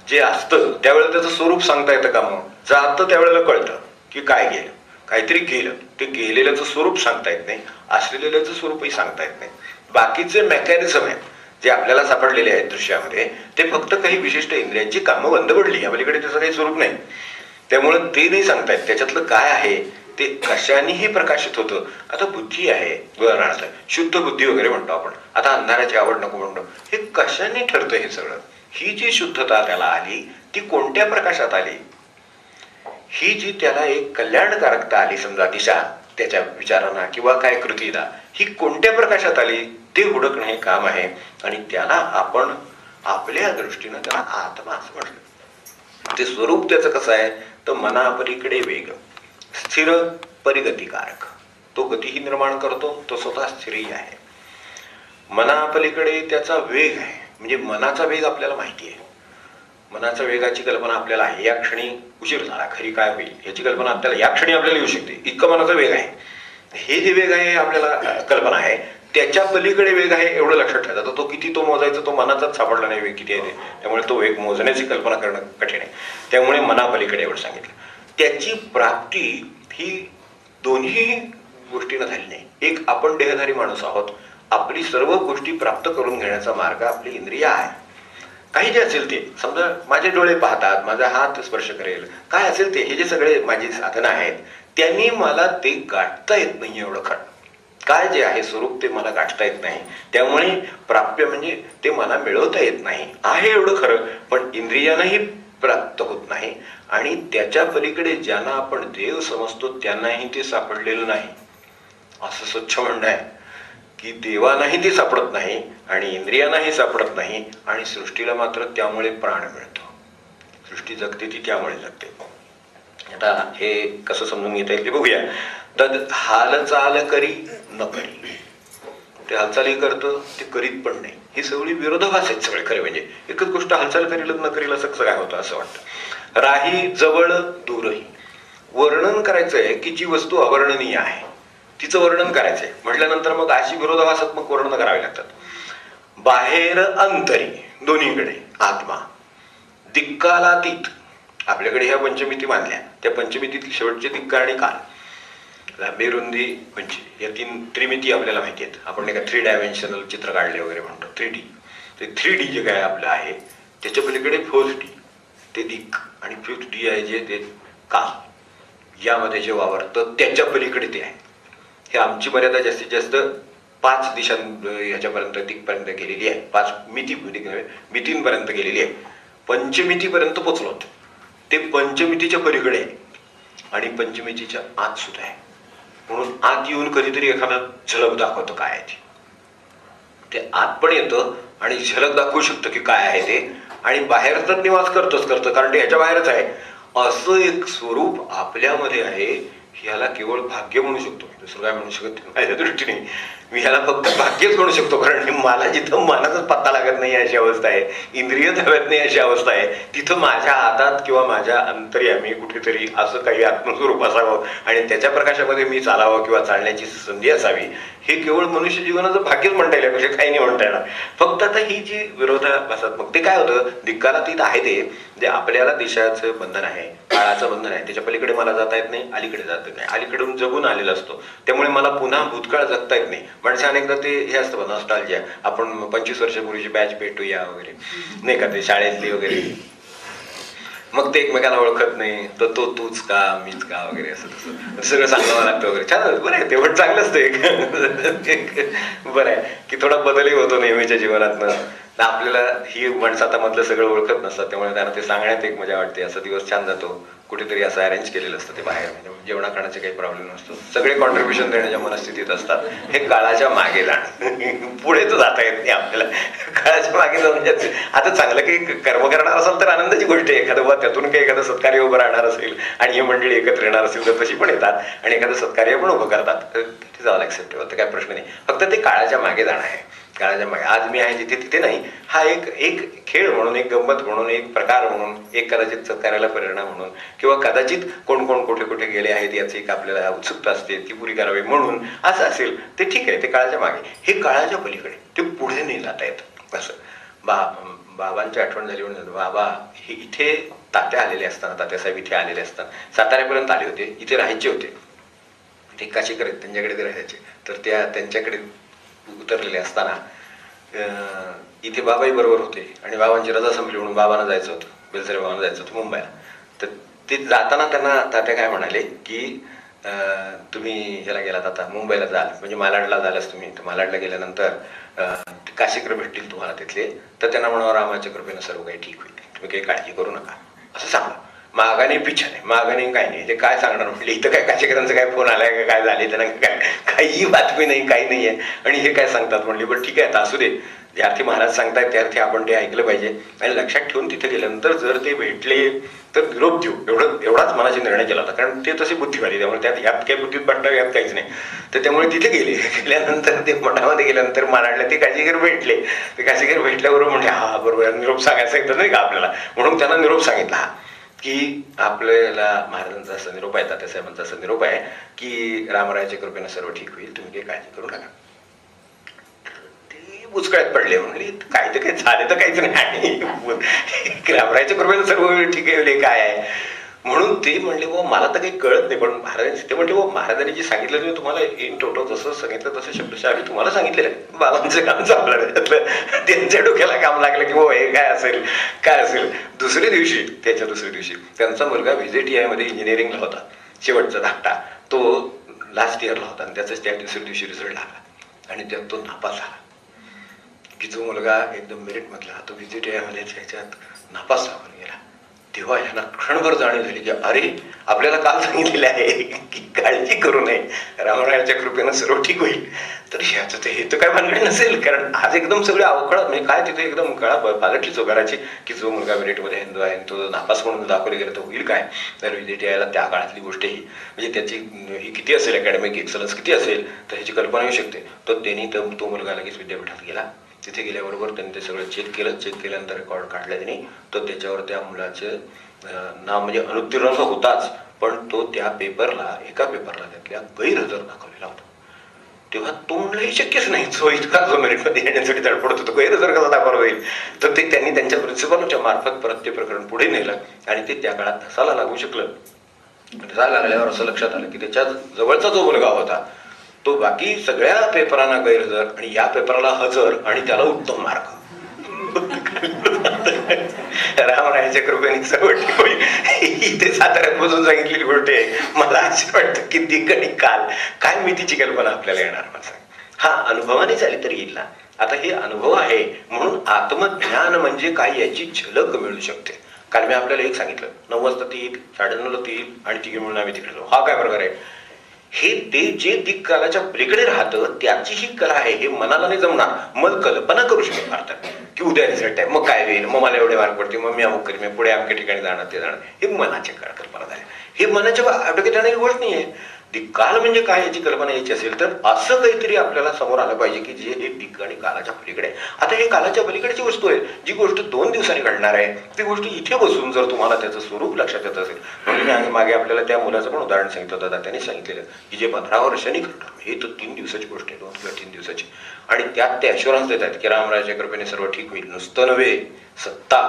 जे असतं त्यावेळेला त्याचं स्वरूप सांगता येतं का? मग जातं त्यावेळेला कळतं की काय गेलं, काहीतरी गेलं. ते गेलेल्याचं स्वरूप सांगता येत नाही, असलेल्याचं स्वरूपही सांगता येत नाही. बाकीचे मेकॅनिझम आहेत जे आपल्याला सापडलेले आहेत दृश्यामध्ये, ते फक्त काही विशिष्ट इंद्रियांची कामं बंद पडली, अलीकडे त्याचं काही स्वरूप नाही, त्यामुळे ते नाही सांगता येत. त्याच्यातलं काय आहे ते कशानेही प्रकाशित होतं. आता बुद्धी आहे, उदाहरणार्थ शुद्ध बुद्धी वगैरे म्हणतो आपण, आता अंधाराची आवड नको म्हणतो, हे कशाने ठरतं हे सगळं? ही जी शुद्धता त्याला आली ती कोणत्या प्रकाशात आली? ही जी त्याला एक कल्याणकारकता आली, समजा दिशा त्याच्या विचारांना किंवा काय कृतीला, ही कोणत्या प्रकाशात आली ते हुडकणं हे काम आहे. आणि त्याला आपण आपल्या दृष्टीनं त्याला आत्मा असं म्हटलं. ते स्वरूप त्याचं कसं आहे तर मनापलीकडे वेग स्थिर परिगतिकारक. तो गतीही निर्माण करतो, तो स्वतः स्थिरही आहे. मनापलीकडे त्याचा वेग आहे, म्हणजे मनाचा वेग आपल्याला माहिती आहे. मनाच्या वेगाची कल्पना आपल्याला आहे. या क्षणी उशीर झाला, खरी काय होईल याची कल्पना आपल्याला या क्षणी आपल्याला येऊ शकते, इतकं मनाचा वेग आहे. हे जे वेग आहे आपल्याला कल्पना आहे, त्याच्या पलीकडे वेग आहे एवढं लक्षात ठेवायचं. तर तो किती तो मोजायचा, तो मनाचाच सापडला नाही वेग किती आहे ते, त्यामुळे तो वेग मोजण्याची कल्पना करणं कठीण आहे. त्यामुळे मनापलीकडे एवढं सांगितलं. त्याची प्राप्ती ही दोन्ही गोष्टीनं झाली नाही. एक, आपण देहधारी माणूस आहोत, आपली सर्व गोष्टी प्राप्त करून घेण्याचा मार्ग आपली इंद्रिय आहे. काही जे असेल ते, समजा माझे डोळे पाहतात, माझा हात स्पर्श करेल, काय असेल ते, हे जे सगळे माझी साधनं आहेत, त्यांनी मला ते गाठता येत नाही एवढं खरं. काय जे आहे स्वरूप ते मला गाठता येत नाही, त्यामुळे प्राप्य म्हणजे ते मला मिळवता येत नाही आहे एवढं खरं. पण इंद्रियांनाही प्राप्त होत नाही, आणि त्याच्या पलीकडे ज्यांना आपण देव समजतो त्यांनाही ते सापडलेलं नाही, असं स्वच्छ म्हणणं आहे की देवानाही ते सापडत नाही आणि इंद्रियांनाही सापडत नाही, आणि सृष्टीला मात्र त्यामुळे प्राण मिळतो. सृष्टी जगते ती त्यामुळे जगते. आता हे कसं समजून घेता येईल ते बघूया. तर हालचाल करी न करी, ते हालचाली करतं ते करीत पण नाही, ही सगळी विरोधाभास आहेत सगळे खरे. म्हणजे एकच गोष्ट हालचाल करील न करील असं कसं काय होतं असं वाटतं. राही जवळ दूरही, वर्णन करायचंय की जी वस्तू अवर्णनीय आहे तिचं वर्णन करायचंय म्हटल्यानंतर मग अशी विरोधाभासात्मक वर्णन करावी लागतात. बाहेर अंतरी दोन्हीकडे आत्मा, दिक्कालातीत, आपल्याकडे ह्या पंचमिती मानल्या, त्या पंचमितीतील शेवटचे दिक्क आणि काल, लांबी रुंदी उंची, या 3 त्रिमिती आपल्याला माहिती आहेत. आपण एका 3 डायमेन्शनल चित्र काढले वगैरे म्हणतो 3D. ते 3D जे काय आपलं आहे त्याच्या पलीकडे 4D ते दिक्क, आणि 5D आहे जे ते काल, यामध्ये जे वावरतं त्याच्या पलीकडे ते आहे. हे आमची मर्यादा जास्तीत जास्त 5 दिशां ह्याच्यापर्यंत दिक्पर्यंत गेलेली आहे, 5 मितींपर्यंत गेलेली आहे. पंचमितीपर्यंत पोचलो होतो, ते पंचमितीच्या पलीकडे आहे आणि पंचमितीच्या आत सुद्धा आहे. म्हणून आत येऊन कधीतरी एखादा झलक दाखवतं काय आहे ते आत पण येतं आणि झलक दाखवू शकतं की काय आहे ते, आणि बाहेर तर निवास करतं कारण ते ह्याच्या बाहेरच आहे. असं एक स्वरूप आपल्यामध्ये आहे ह्याला केवळ भाग्य म्हणू शकतो, दुसरं काय म्हणू शकत नाही माझ्या दृष्टीने. मी ह्याला फक्त भाग्यच म्हणू शकतो, कारण मला जिथं मनाचाच पत्ता लागत नाही अशी अवस्था आहे, इंद्रिय धावत नाही अशी अवस्था आहे, तिथं माझ्या हातात किंवा माझ्या अंतर्यामी कुठेतरी असं काही आत्मस्वरूप असावं आणि त्याच्या प्रकाशामध्ये मी चालावं किंवा चालण्याची संधी असावी, हे केवळ मनुष्य जीवनाचं भाग्यच म्हणता येईल, म्हणजे काही नाही म्हणता येणार. फक्त आता ही जी विरोधाभासात मग ते काय होतं, दिक्कालातीत आहे ते जे आपल्याला दिशाचं बंधन आहे, काळाचं बंधन आहे, त्याच्या पलीकडे मला जाता येत नाही, अलीकडे जाता येत नाही, अलीकडून जगून आलेला असतो, त्यामुळे मला पुन्हा भूतकाळ जगता येत नाही. माणसं अनेकदा ते हे असतं नॉस्टॅल्जिया, आपण 25 वर्षापूर्वीची बॅच भेटूया वगैरे नाही का, ते शाळेतली वगैरे, मग ते एकमेकाला ओळखत नाही, तर तो तूच का मीच का वगैरे असं तसं सगळं सांगावं लागतं वगैरे. छान, बरं आहे, तेवढं चांगलं असतं एक बरं आहे की थोडा बदलही होतो नेहमीच्या जीवनातनं. आपल्याला ही माणसं आता मधलं सगळं ओळखत नसतात, त्यामुळे त्यांना ते सांगण्यात एक मजा वाटते. असा दिवस छान जातो, कुठेतरी असं अरेंज केलेलं असतं ते बाहेर, म्हणजे जेवणा खाण्याचे काही प्रॉब्लेम नसतो, सगळे कॉन्ट्रीब्युशन देण्याच्या मनस्थितीत असतात. हे काळाच्या मागे जाणं, पुढे तर जाता येत नाही आपल्याला, काळाच्या मागे जाऊन म्हणजे आता चांगलं काही कर्म करणार असेल तर आनंदाची गोष्ट आहे, एखादं त्यातून काही एखादं सत्कार्य उभं राहणार असेल आणि ही मंडळी एकत्र येणार असेल तर तशी पण येतात आणि एखादं सत्कार्य पण उभं करतात, ते जावं ॲक्सेप्टेबल, तर काय प्रश्न नाही. फक्त ते काळाच्या मागे जाणं आहे, काळाच्या मागे. आज मी आहे जिथे तिथे नाही, हा एक खेळ म्हणून, एक गंमत म्हणून, एक प्रकार म्हणून, एक कदाचित सत्कार्याला प्रेरणा म्हणून, किंवा कदाचित कोण कोण कुठे कुठे गेले आहेत याची एक आपल्याला उत्सुकता असते, ती पुरी करावी म्हणून असं असेल, ते ठीक आहे, ते काळाच्या मागे. हे काळाच्या पलीकडे, ते पुढे नाही जाता येत असं. बाबांची आठवण झाली म्हणून, बाबा हे इथे तात्या आलेले असताना, तात्यासाहेब इथे आलेले असताना साताऱ्यापर्यंत आले होते, इथे राहायचे होते, ते काशीकर आहेत, त्यांच्याकडे ते राहायचे, तर त्यांच्याकडे उतरलेले असताना इथे बाबाही बरोबर होते आणि बाबांची रजा संपली म्हणून बाबांना जायचं होतं, बेलसरे बाबांना जायचं होतं मुंबईला. तर ते जाताना त्यांना तात्या काय म्हणाले की तुम्ही ह्याला गेलात आता मुंबईला जाल, म्हणजे मालाडला झालाच तुम्ही, तर मालाडला गेल्यानंतर काशीकर भेटतील तुम्हाला तिथले, तर त्यांना म्हणावं रामाच्या कृपेनं सर्व काही ठीक होईल, तुम्ही काही काळजी करू नका असं सांगा. मागाने पिछा नाही, मागाने काही नाही, ते काय सांगणार म्हटले, इथं काय काशीकरांचा काय फोन आलाय का, काय झाले त्यांना, काय काही बातमी नाही, काही नाही आहे, आणि हे काय सांगतात म्हणले. बरं ठीक आहे, आता असू दे, ज्यार्थी महाराज सांगतायत त्यार्थी आपण ते ऐकलं पाहिजे. आणि लक्षात ठेवून तिथे गेल्यानंतर जर ते भेटले तर निरोप देऊ, एवढाच मनाचा निर्णय केला होता, कारण ते तसे बुद्धिवादी, त्यामुळे यात काही बुद्धीत पडणार यात काहीच नाही. तर त्यामुळे तिथे गेल्यानंतर ते मठामध्ये गेल्यानंतर मालाडला ते काशीकर भेटले, ते काशीकर भेटल्याबरोबर म्हणजे हा बरोबर निरोप सांगायचा येतं नाही का आपल्याला, म्हणून त्यांना निरोप सांगितला की आपल्याला महाराजांचा असा निरोप आहे, तात्यासाहेबांचा असा निरोप आहे की रामरायाच्या कृपेनं सर्व ठीक होईल, तुम्ही काही काळजी करू नका. ते बुचकळ्यात पडले, म्हणजे काय तर काही झाले तर काहीच नाही, रामरायाच्या कृपेनं सर्व ठीक आहे काय आहे, म्हणून ते म्हणले बाबा मला तर काही कळत नाही, पण महाराजांनी ते म्हणले बाबा महाराजांनी जे सांगितलं मी तुम्हाला इन टोटल जसं सांगितलं तसं शब्दशः आम्ही तुम्हाला सांगितलेलं आहे. बाबांचं काम चाललं त्यातलं, त्यांच्या डोक्याला काम लागलं की बाबा हे काय असेल. दुसऱ्या दिवशी त्यांचा मुलगा VJTI मध्ये इंजिनिअरिंगला होता, शेवटचा धाकटा, तो लास्ट इयरला होता, आणि त्याचाच त्या दुसऱ्या दिवशी रिझल्ट लागला आणि त्यात तो नापास झाला. की जो मुलगा एकदम मेरिट मधला, तो VJTI मध्ये ह्याच्यात नापास झाला गेला. तेव्हा ह्यांना क्षणभर जाणीव झाली की अरे आपल्याला काल सांगितलेले आहे की काळजी करू नये, रामरायाच्या कृपेनं सर्व ठीक होईल. तर ह्याचं ते हे तर काय भानगडी नसेल, कारण आज एकदम सगळे अवकळत, म्हणजे काय तिथे एकदम कळा पालटली चौकाराची की जो मुलगा मेरिटमध्ये हिंदू आहे तो नापास म्हणून दाखवले गेला तर होईल काय. तर VJTIला त्या काळातली गोष्ट ही, म्हणजे त्याची ही किती असेल, अकॅडमिक एक्सलन्स किती असेल तर ह्याची कल्पना येऊ शकते. तर त्यांनी तो मुलगा लगेच विद्यापीठात गेला. तिथे गेल्याबरोबर त्यांनी ते सगळं चेक केल्यानंतर रेकॉर्ड काढला त्यांनी, तर त्याच्यावर त्या मुलाचं नाव म्हणजे अनुत्तीर्ण होताच, पण तो त्या एका पेपरला त्यातल्या गैरहजर दाखवलेला होता. तेव्हा तो म्हणलं हे शक्यच नाही, जो इतका जो मेरिटमध्ये येण्यासाठी धडपडत होतो गैरहजर कसा दाखवला जाईल. तर ते त्यांनी त्यांच्या प्रिन्सिपलच्या मार्फत परत ते प्रकरण पुढे नेलं आणि ते त्या काळात धसाला लागू शकलं. धसाला लागल्यावर असं लक्षात आलं की त्याच्या जवळचा जो मुलगा होता तो बाकी सगळ्या पेपरांना गैरहजर आणि या पेपराला हजर, आणि त्याला उत्तम मार्क. रामरायाच्या कृपेने सर्व ठीक होईल. इथे साताऱ्यात बसून सांगितलेली गोष्ट आहे. मला अशी वाटतं की दिग्ग आणि काल काय मितीची कल्पना आपल्याला येणार मला. हा अनुभवाने झाली तरी येईल ना. आता हे अनुभव आहे म्हणून आत्मज्ञान म्हणजे काय याची झलक मिळू शकते. काल मी आपल्याला एक सांगितलं, 9 वाजता ती येईल, 9:30ला ती येईल आणि तिघे म्हणून आम्ही तिकडे जाऊ. हा काय प्रकार आहे. हे ते जे दिक्कालाच्या पलीकडे राहतं त्याची ही कला आहे. हे मनाला नाही जमणार. मग कल्पना करू शकतो अर्थात की उद्या रिझल्ट आहे, मग काय होईल, मग मला एवढे मार्क पडतील, मग मी अमुक करीन, मी पुढे अमक्या ठिकाणी जाणार, ते जाणार. हे मनाच्या कल्पना झाल्या. हे मनाच्या डोक्यात येणारी गोष्ट नाही आहे. काल म्हणजे काय याची कल्पना यायची असेल तर असं काहीतरी आपल्याला समोर आलं पाहिजे की जे हे दिक्क आणि कालाच्या पलीकडे आहे. आता हे कालाच्या पलीकडची वस्तू आहे. जी गोष्ट 2 दिवसांनी घडणार आहे ती गोष्ट इथे बसून जर तुम्हाला त्याचं स्वरूप लक्षात येत असेल, म्हणून मी मागे आपल्याला त्या मुलाचं पण उदाहरण सांगितलं होतं. त्यांनी सांगितलेलं की जे 15 वर्षांनी घडलं हे तर 3 दिवसाची गोष्ट आहे, 2 किंवा 3 दिवसाची. आणि त्यात ते ॲश्युरन्स देतात की रामरायाच्या कृपेने सर्व ठीक होईल. नुसतं नव्हे, सत्ता,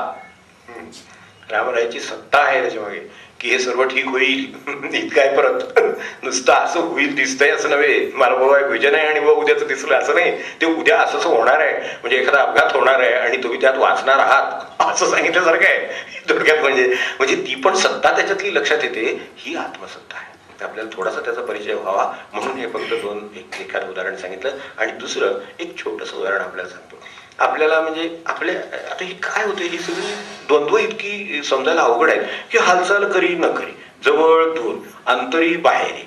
रामरायाची सत्ता आहे त्याच्यामागे की हे सर्व ठीक होईल. इतकाय परत नुसतं असं होईल दिसतंय असं नव्हे. मला बाबा एक विजन आहे आणि उद्याचं दिसलं असं नाही. ते उद्या असं होणार आहे, म्हणजे एखादा अपघात होणार आहे आणि तुम्ही त्यात वाचणार आहात असं सांगितल्यासारखं आहे थोडक्यात. म्हणजे ती पण सत्ता त्याच्यातली लक्षात येते. ही आत्मसत्ता आहे. आपल्याला थोडासा त्याचा परिचय व्हावा म्हणून हे फक्त एखादं उदाहरण सांगितलं. आणि दुसरं एक छोटंसं उदाहरण आपल्याला सांगतो. आपल्याला म्हणजे आता हे काय होतं, ही सगळी द्वंद्व इतकी समजायला अवघड आहे की हालचाल करी न करी, जवळ दूर, अंतरी बाहेरी,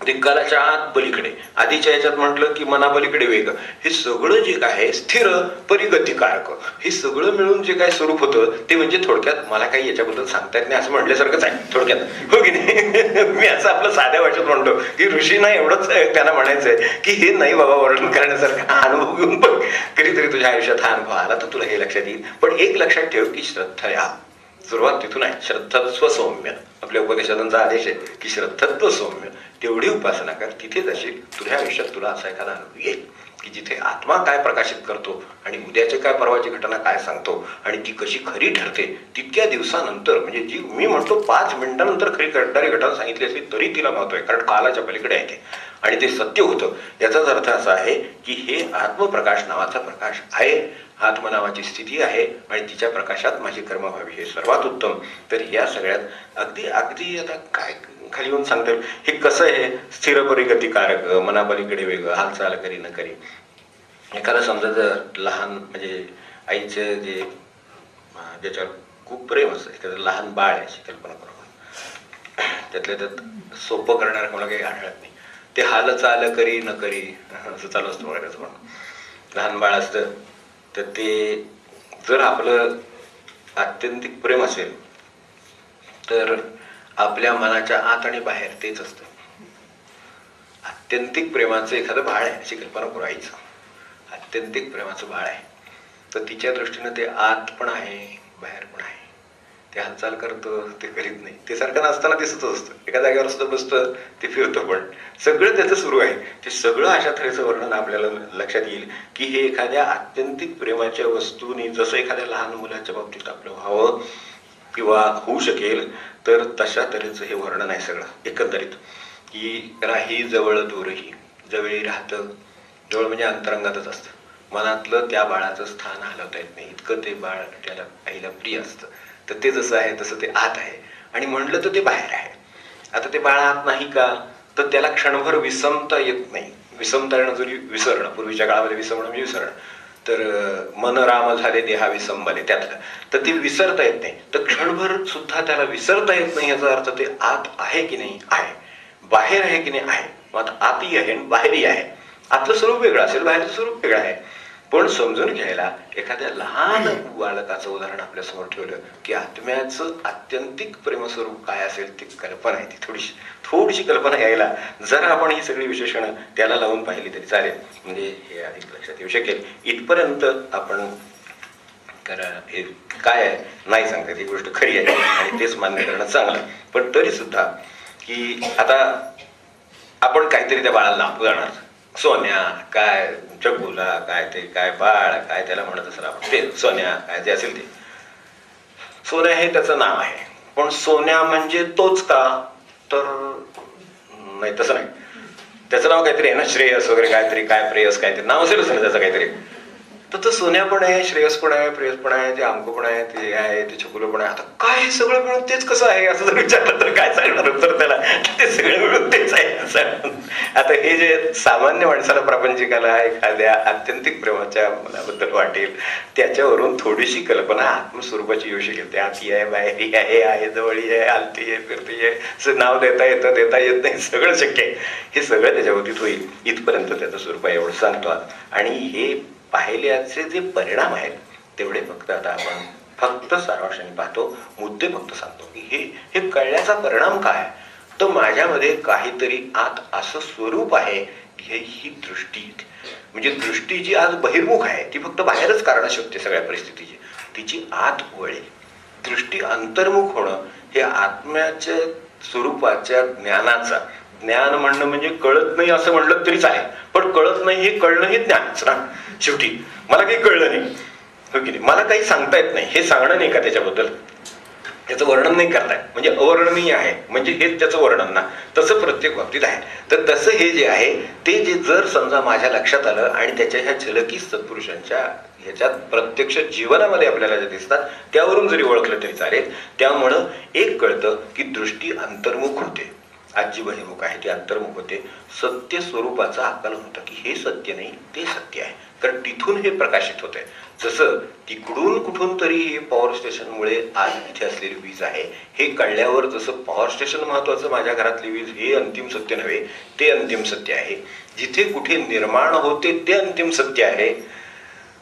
दिग्कालाच्या आत पलीकडे, आधीच्या याच्यात म्हटलं की मनापलीकडे वेग, हे सगळं जे काय स्थिर परिगतिकारक, हे सगळं मिळून जे काय स्वरूप होतं ते म्हणजे थोडक्यात मला काही याच्याबद्दल सांगता येत नाही असं म्हटल्यासारखंच आहे थोडक्यात, हो की नाही. मी असं आपलं साध्या भाषेत म्हणतो की ऋषींना एवढंच त्यांना म्हणायचंय की हे नाही बाबा वर्णन करण्यासारखं, अनुभव घेऊन बघ, कधीतरी तुझ्या आयुष्यात हा अनुभव आला तर तुला हे लक्षात येईल. पण एक लक्षात ठेव की श्रद्धा, सुरुवात तिथून आहे. श्रद्धत्व सौम्य आपल्या उपदेशांचा आदेश आहे की श्रद्धत्व सौम्य, तेवढी उपासना कर, तिथेच असेल तुझ्या आयुष्यात तुला असा एखादा अनुभव येईल की जिथे आत्मा काय प्रकाशित करतो आणि उद्याचे काय परवाची घटना काय सांगतो आणि ती कशी खरी ठरते. तितक्या दिवसानंतर, म्हणजे जी मी म्हणतो 5 मिनिटांनंतर खरी घडणारी घटना सांगितली असली तरी तिला महत्व आहे, कारण कालाच्या पलीकडे आहे ते आणि ते सत्य होतं. याचाच अर्थ असा आहे की हे आत्मप्रकाश नावाचा प्रकाश आहे, आत्म नावाची स्थिती आहे आणि तिच्या प्रकाशात माझी कर्म व्हावी, हे सर्वात उत्तम. तर या सगळ्यात अगदी आता काय खाली येऊन सांगता येईल हे कसं आहे. स्थिर परिगतिकारक, मनापलीकडे वेगळं, हालचाल करी न करी. एखादा समजा जर लहान म्हणजे आईचं जे ज्याच्यावर खूप प्रेम असतं, एखादं लहान बाळ आहे अशी कल्पना करून, त्यातल्या त्यात सोपं करणारं मला काही आढळत नाही. ते हालचाल करी न करी असं चालू असतं बघा. त्याचं पण लहान बाळ असतं तर ते जर आपलं आत्यंतिक प्रेम असेल तर आपल्या मनाच्या आत आणि बाहेर तेच असतं. आत्यंतिक प्रेमाचं एखादं बाळ आहे अशी कल्पना करायचं, आत्यंतिक प्रेमाचं बाळ आहे तर तिच्या दृष्टीनं ते आत पण आहे बाहेर पण आहे. ते हालचाल करतं, ते करीत नाही, ते सारखं नसताना दिसतच असतं, एका जागेवर सुद्धा बसतं, ते फिरतं, पण सगळं त्याचं सुरू आहे. ते सगळं अशा तऱ्हेचं वर्णन आपल्याला लक्षात येईल की हे एखाद्या आत्यंतिक प्रेमाच्या वस्तूने जसं एखाद्या लहान मुलाच्या बाबतीत आपलं व्हावं किंवा होऊ शकेल, तर तशा तऱ्हेचं हे वर्णन आहे सगळं एकंदरीत. की राही जवळ दूरही, जवळी राहतं, जवळ म्हणजे अंतरंगातच असतं, मनातलं त्या बाळाचं स्थान हलवता येत नाही, इतकं ते बाळ त्याला आईला प्रिय असतं. तर ते जसं आहे तसं ते आत आहे आणि म्हणलं तर ते बाहेर आहे. आता ते बाळ आत नाही का, तर त्याला क्षणभर विसमता येत नाही. विसमता येणं जरी विसरणं, पूर्वीच्या काळामध्ये विसरणं म्हणजे विसरणं, तर मन राम झाले देहा विसंबले त्यातलं, तर ते विसरता येत नाही. तर क्षणभर सुद्धा त्याला विसरता येत नाही, याचा अर्थ ते आत आहे की नाही आहे, बाहेर आहे की नाही आहे. मग आतही आहे आणि बाहेरही आहे. आतलं स्वरूप वेगळं असेल, बाहेरचं स्वरूप वेगळं आहे. पण समजून घ्यायला एखाद्या लहान बालकाचं उदाहरण आपल्या समोर ठेवलं की आत्म्याचं आत्यंतिक प्रेमस्वरूप काय असेल ती कल्पना आहे. ती थोडीशी कल्पना यायला जरा आपण ही सगळी विशेषणं त्याला लावून पाहिली तरी चालेल, म्हणजे हे अधिक लक्षात येऊ शकेल. इथपर्यंत आपण हे काय आहे नाही सांगता, ही गोष्ट खरी आहे आणि तेच मान्य करणं चांगलं. पण तरी सुद्धा की आता आपण काहीतरी त्या बाळाला नाव जाणार, सोन्या काय, चकुला काय, ते काय बाळ काय त्याला म्हणत असेल आपण, ते सोन्या काय जे असेल ते, सोन्या हे त्याचं नाव आहे. पण सोन्या म्हणजे तोच का, तर नाही, तसं नाही. त्याचं नाव काहीतरी आहे ना, श्रेयस वगैरे काहीतरी, काय प्रेयस काहीतरी नाव असेलच ना त्याचं काहीतरी. तर तो सोन्या पण आहे, श्रेयस पण आहे, प्रेयस पण आहे, ते अंक पण आहे, ते आहे, ते छकुलं पण आहे. आता काय हे सगळं मिळून तेच कसं आहे असं जर विचारलं तर काय सांगणार उत्तर त्याला, ते सगळं मिळून तेच आहे. आता हे जे सामान्य माणसाला प्रापंचिकाला एखाद्या आत्यंतिक प्रेमाच्या मनाबद्दल वाटेल, त्याच्यावरून थोडीशी कल्पना आत्मस्वरूपाची येऊ शकेल. ते आती आहे, बाहेरी आहे, जवळी आहे, आलती आहे, फिरती आहे, असं नाव देता येतं, देता येत नाही, सगळं शक्य आहे. हे सगळं त्याच्यावरतीत होईल. इथपर्यंत त्याचं स्वरूप आहे एवढं सांगतो. आणि हे पाहिल्याचे जे परिणाम आहेत तेवढे फक्त आता आपण फक्त सारांशाने पाहतो, मुद्दे फक्त सांगतो की हे कळल्याचा परिणाम काय, तर माझ्यामध्ये काहीतरी आत असं स्वरूप आहे, ही दृष्टी. म्हणजे दृष्टी जी आज बहिर्मुख आहे ती फक्त बाहेरच कारणं शोधते सगळ्या परिस्थितीची, तिची आत वळेल. दृष्टी अंतर्मुख होणं हे आत्म्याच्या स्वरूपाच्या ज्ञानाचा, ज्ञान म्हणणं म्हणजे कळत नाही असं म्हणलं तरी चालेल, पण कळत नाही हे कळणं हे ज्ञानच ना. शेवटी मला काही कळलं नाही, हो की नाही, मला काही सांगता येत नाही, हे सांगणं नाही का त्याच्याबद्दल, त्याचं वर्णन नाही करताय म्हणजे अवर्णनीय आहे, म्हणजे हेच त्याचं वर्णन ना. तसं प्रत्येक बाबतीत आहे. तर तसं हे जे आहे ते जे जर समजा माझ्या लक्षात आलं आणि त्याच्या ह्या झलकी सत्पुरुषांच्या ह्याच्यात प्रत्यक्ष जीवनामध्ये आपल्याला जे दिसतात त्यावरून जरी ओळखलं तरी चालेल. त्यामुळं एक कळतं की दृष्टी अंतर्मुख होते, आज जी बहिर्मुख आहे ती अंतर्मुख होते. सत्य स्वरूपाचं आकलन होतं की हे सत्य नाही ते सत्य आहे, कारण तिथून हे प्रकाशित होते. जसं तिकडून कुठून तरी हे पॉवर स्टेशनमुळे आज इथे असलेली वीज आहे हे कळल्यावर जसं पॉवर स्टेशन महत्वाचं, माझ्या घरातली वीज हे अंतिम सत्य नव्हे ते अंतिम सत्य आहे, जिथे कुठे निर्माण होते ते अंतिम सत्य आहे.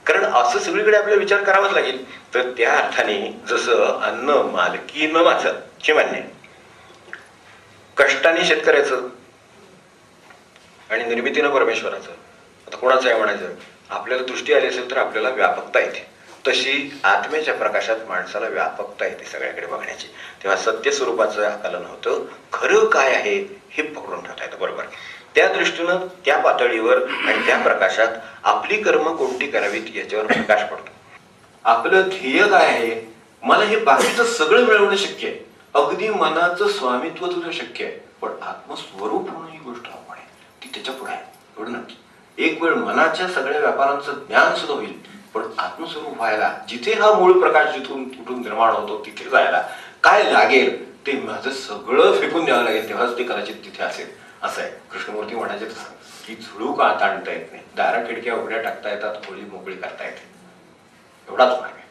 कारण असं सगळीकडे आपल्याला विचार करावाच लागेल. तर त्या अर्थाने जसं अन्न मालकीनं माझं हे मान्य, कष्टाने शेतकऱ्याचं आणि निर्मितीनं परमेश्वराचं, आता कोणाचं आहे म्हणायचं, आपल्याला दृष्टी आली असेल तर आपल्याला व्यापकता येते. तशी आत्म्याच्या प्रकाशात माणसाला व्यापकता येते सगळ्याकडे बघण्याची. तेव्हा सत्य स्वरूपाचं आकलन होतं, खरं काय आहे हे पकडून ठेवता येतं बरोबर. त्या दृष्टीनं त्या पातळीवर आणि त्या प्रकाशात आपली कर्म कोणती करावीत याच्यावर प्रकाश पडतो. आपलं ध्येय काय आहे, मला हे बाकीचं सगळं मिळवणं शक्य आहे, अगदी मनाचं स्वामित्व तुझं शक्य आहे, पण आत्मस्वरूप होणं ही गोष्ट आपण आहे ती त्याच्या पुढे आहे. एवढं नक्की. एक वेळ मनाच्या सगळ्या व्यापारांचं ज्ञान सुद्धा होईल, पण आत्मस्वरूप व्हायला जिथे हा मूळ प्रकाश जिथून कुठून निर्माण होतो तिथे जायला काय लागेल ते माझं सगळं फेकून द्यावं लागेल, तेव्हाच ते कदाचित तिथे असेल. असं आहे. कृष्णमूर्ती म्हणायचे तसं की झुळूक आत आणता येत नाही, दारा खिडक्या उघड्या टाकता येतात, होळी मोकळी करता येते, एवढाच मार्ग आहे.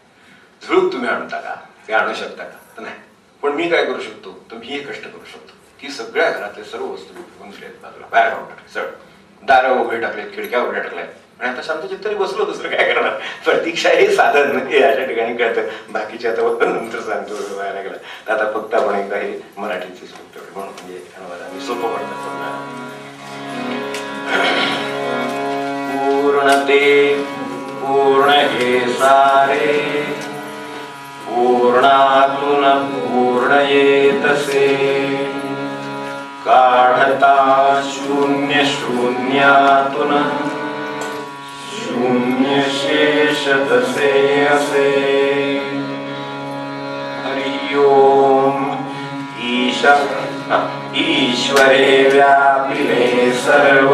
झुळूक तुम्ही आणता का, ते आणू शकता का, तर नाही. पण मी काय करू शकतो, तर मी हे कष्ट करू शकतो की सगळ्या घरातले सर्व वस्तू फेकून दिलेत बाजूला, बाहेर काढून टाकले, चढ दारं उघडे टाकलेत, खिडक्या उघड्या टाकल्यात, आणि आता शांतचित्त तरी बसलो, दुसरं काय करणार. प्रतीक्षा हे साधन हे अशा ठिकाणी कळतं. बाकीचे आता नंतर सांगतो व्हायला गेलं तर आता फक्त आपण एकदा हे मराठीची सूक्त म्हणून म्हणजे अनुवादाने सोपं पडतं. पूर्णते पूर्ण हे सारे, पूर्णातून पूर्ण येतसे, काढता शून्य शून्यातून शून्य शेष तसे असे. हरि ओम. ईश्वरे व्यापिले सर्व,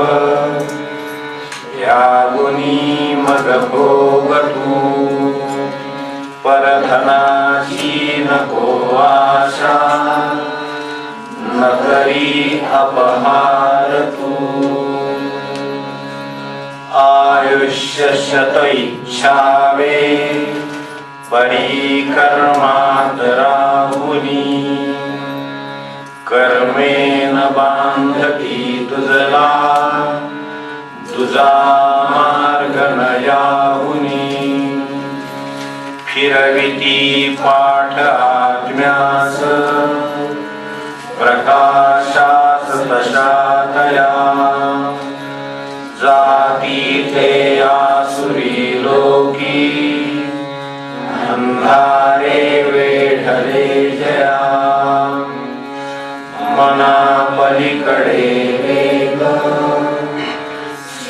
या गुणी मग भोगतू, परधनाची नको आशा, न करी अपहार तू. आयुष्य शत इच्छावे, परिकर्मात राहुनी, कर्मेन बांधती तुझला, तुझा मार्ग न याहुनी. फिरविती पाठ आत्म्यास, प्रकाशास तशातया, जाती ते आसुरी लोकी, अंधारे वेढले जया. मना पलीकडे वेग,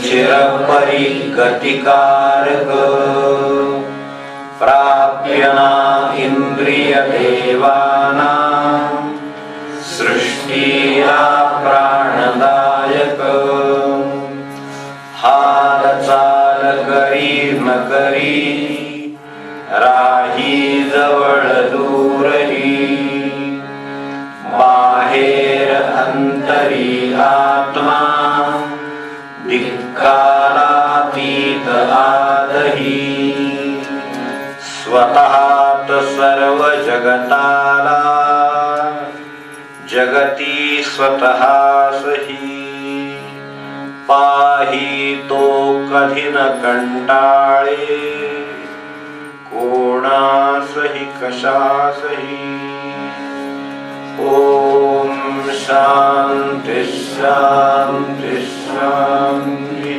चिरपरी गतिकारक, प्राप्यना इंद्रिय देवाना, सृष्टीला प्राणदायक. हाल चाल करी न करी, राही जवळ दूरही, बाहेर अंतरी आत्मा, धिक्कारातीत आदही. स्वतःत सर्व जगताला, जगती स्वतःसही. पाही तो कधी न कंटाळे, कोणासहि कशासहि। ओम शांति शांति शांति।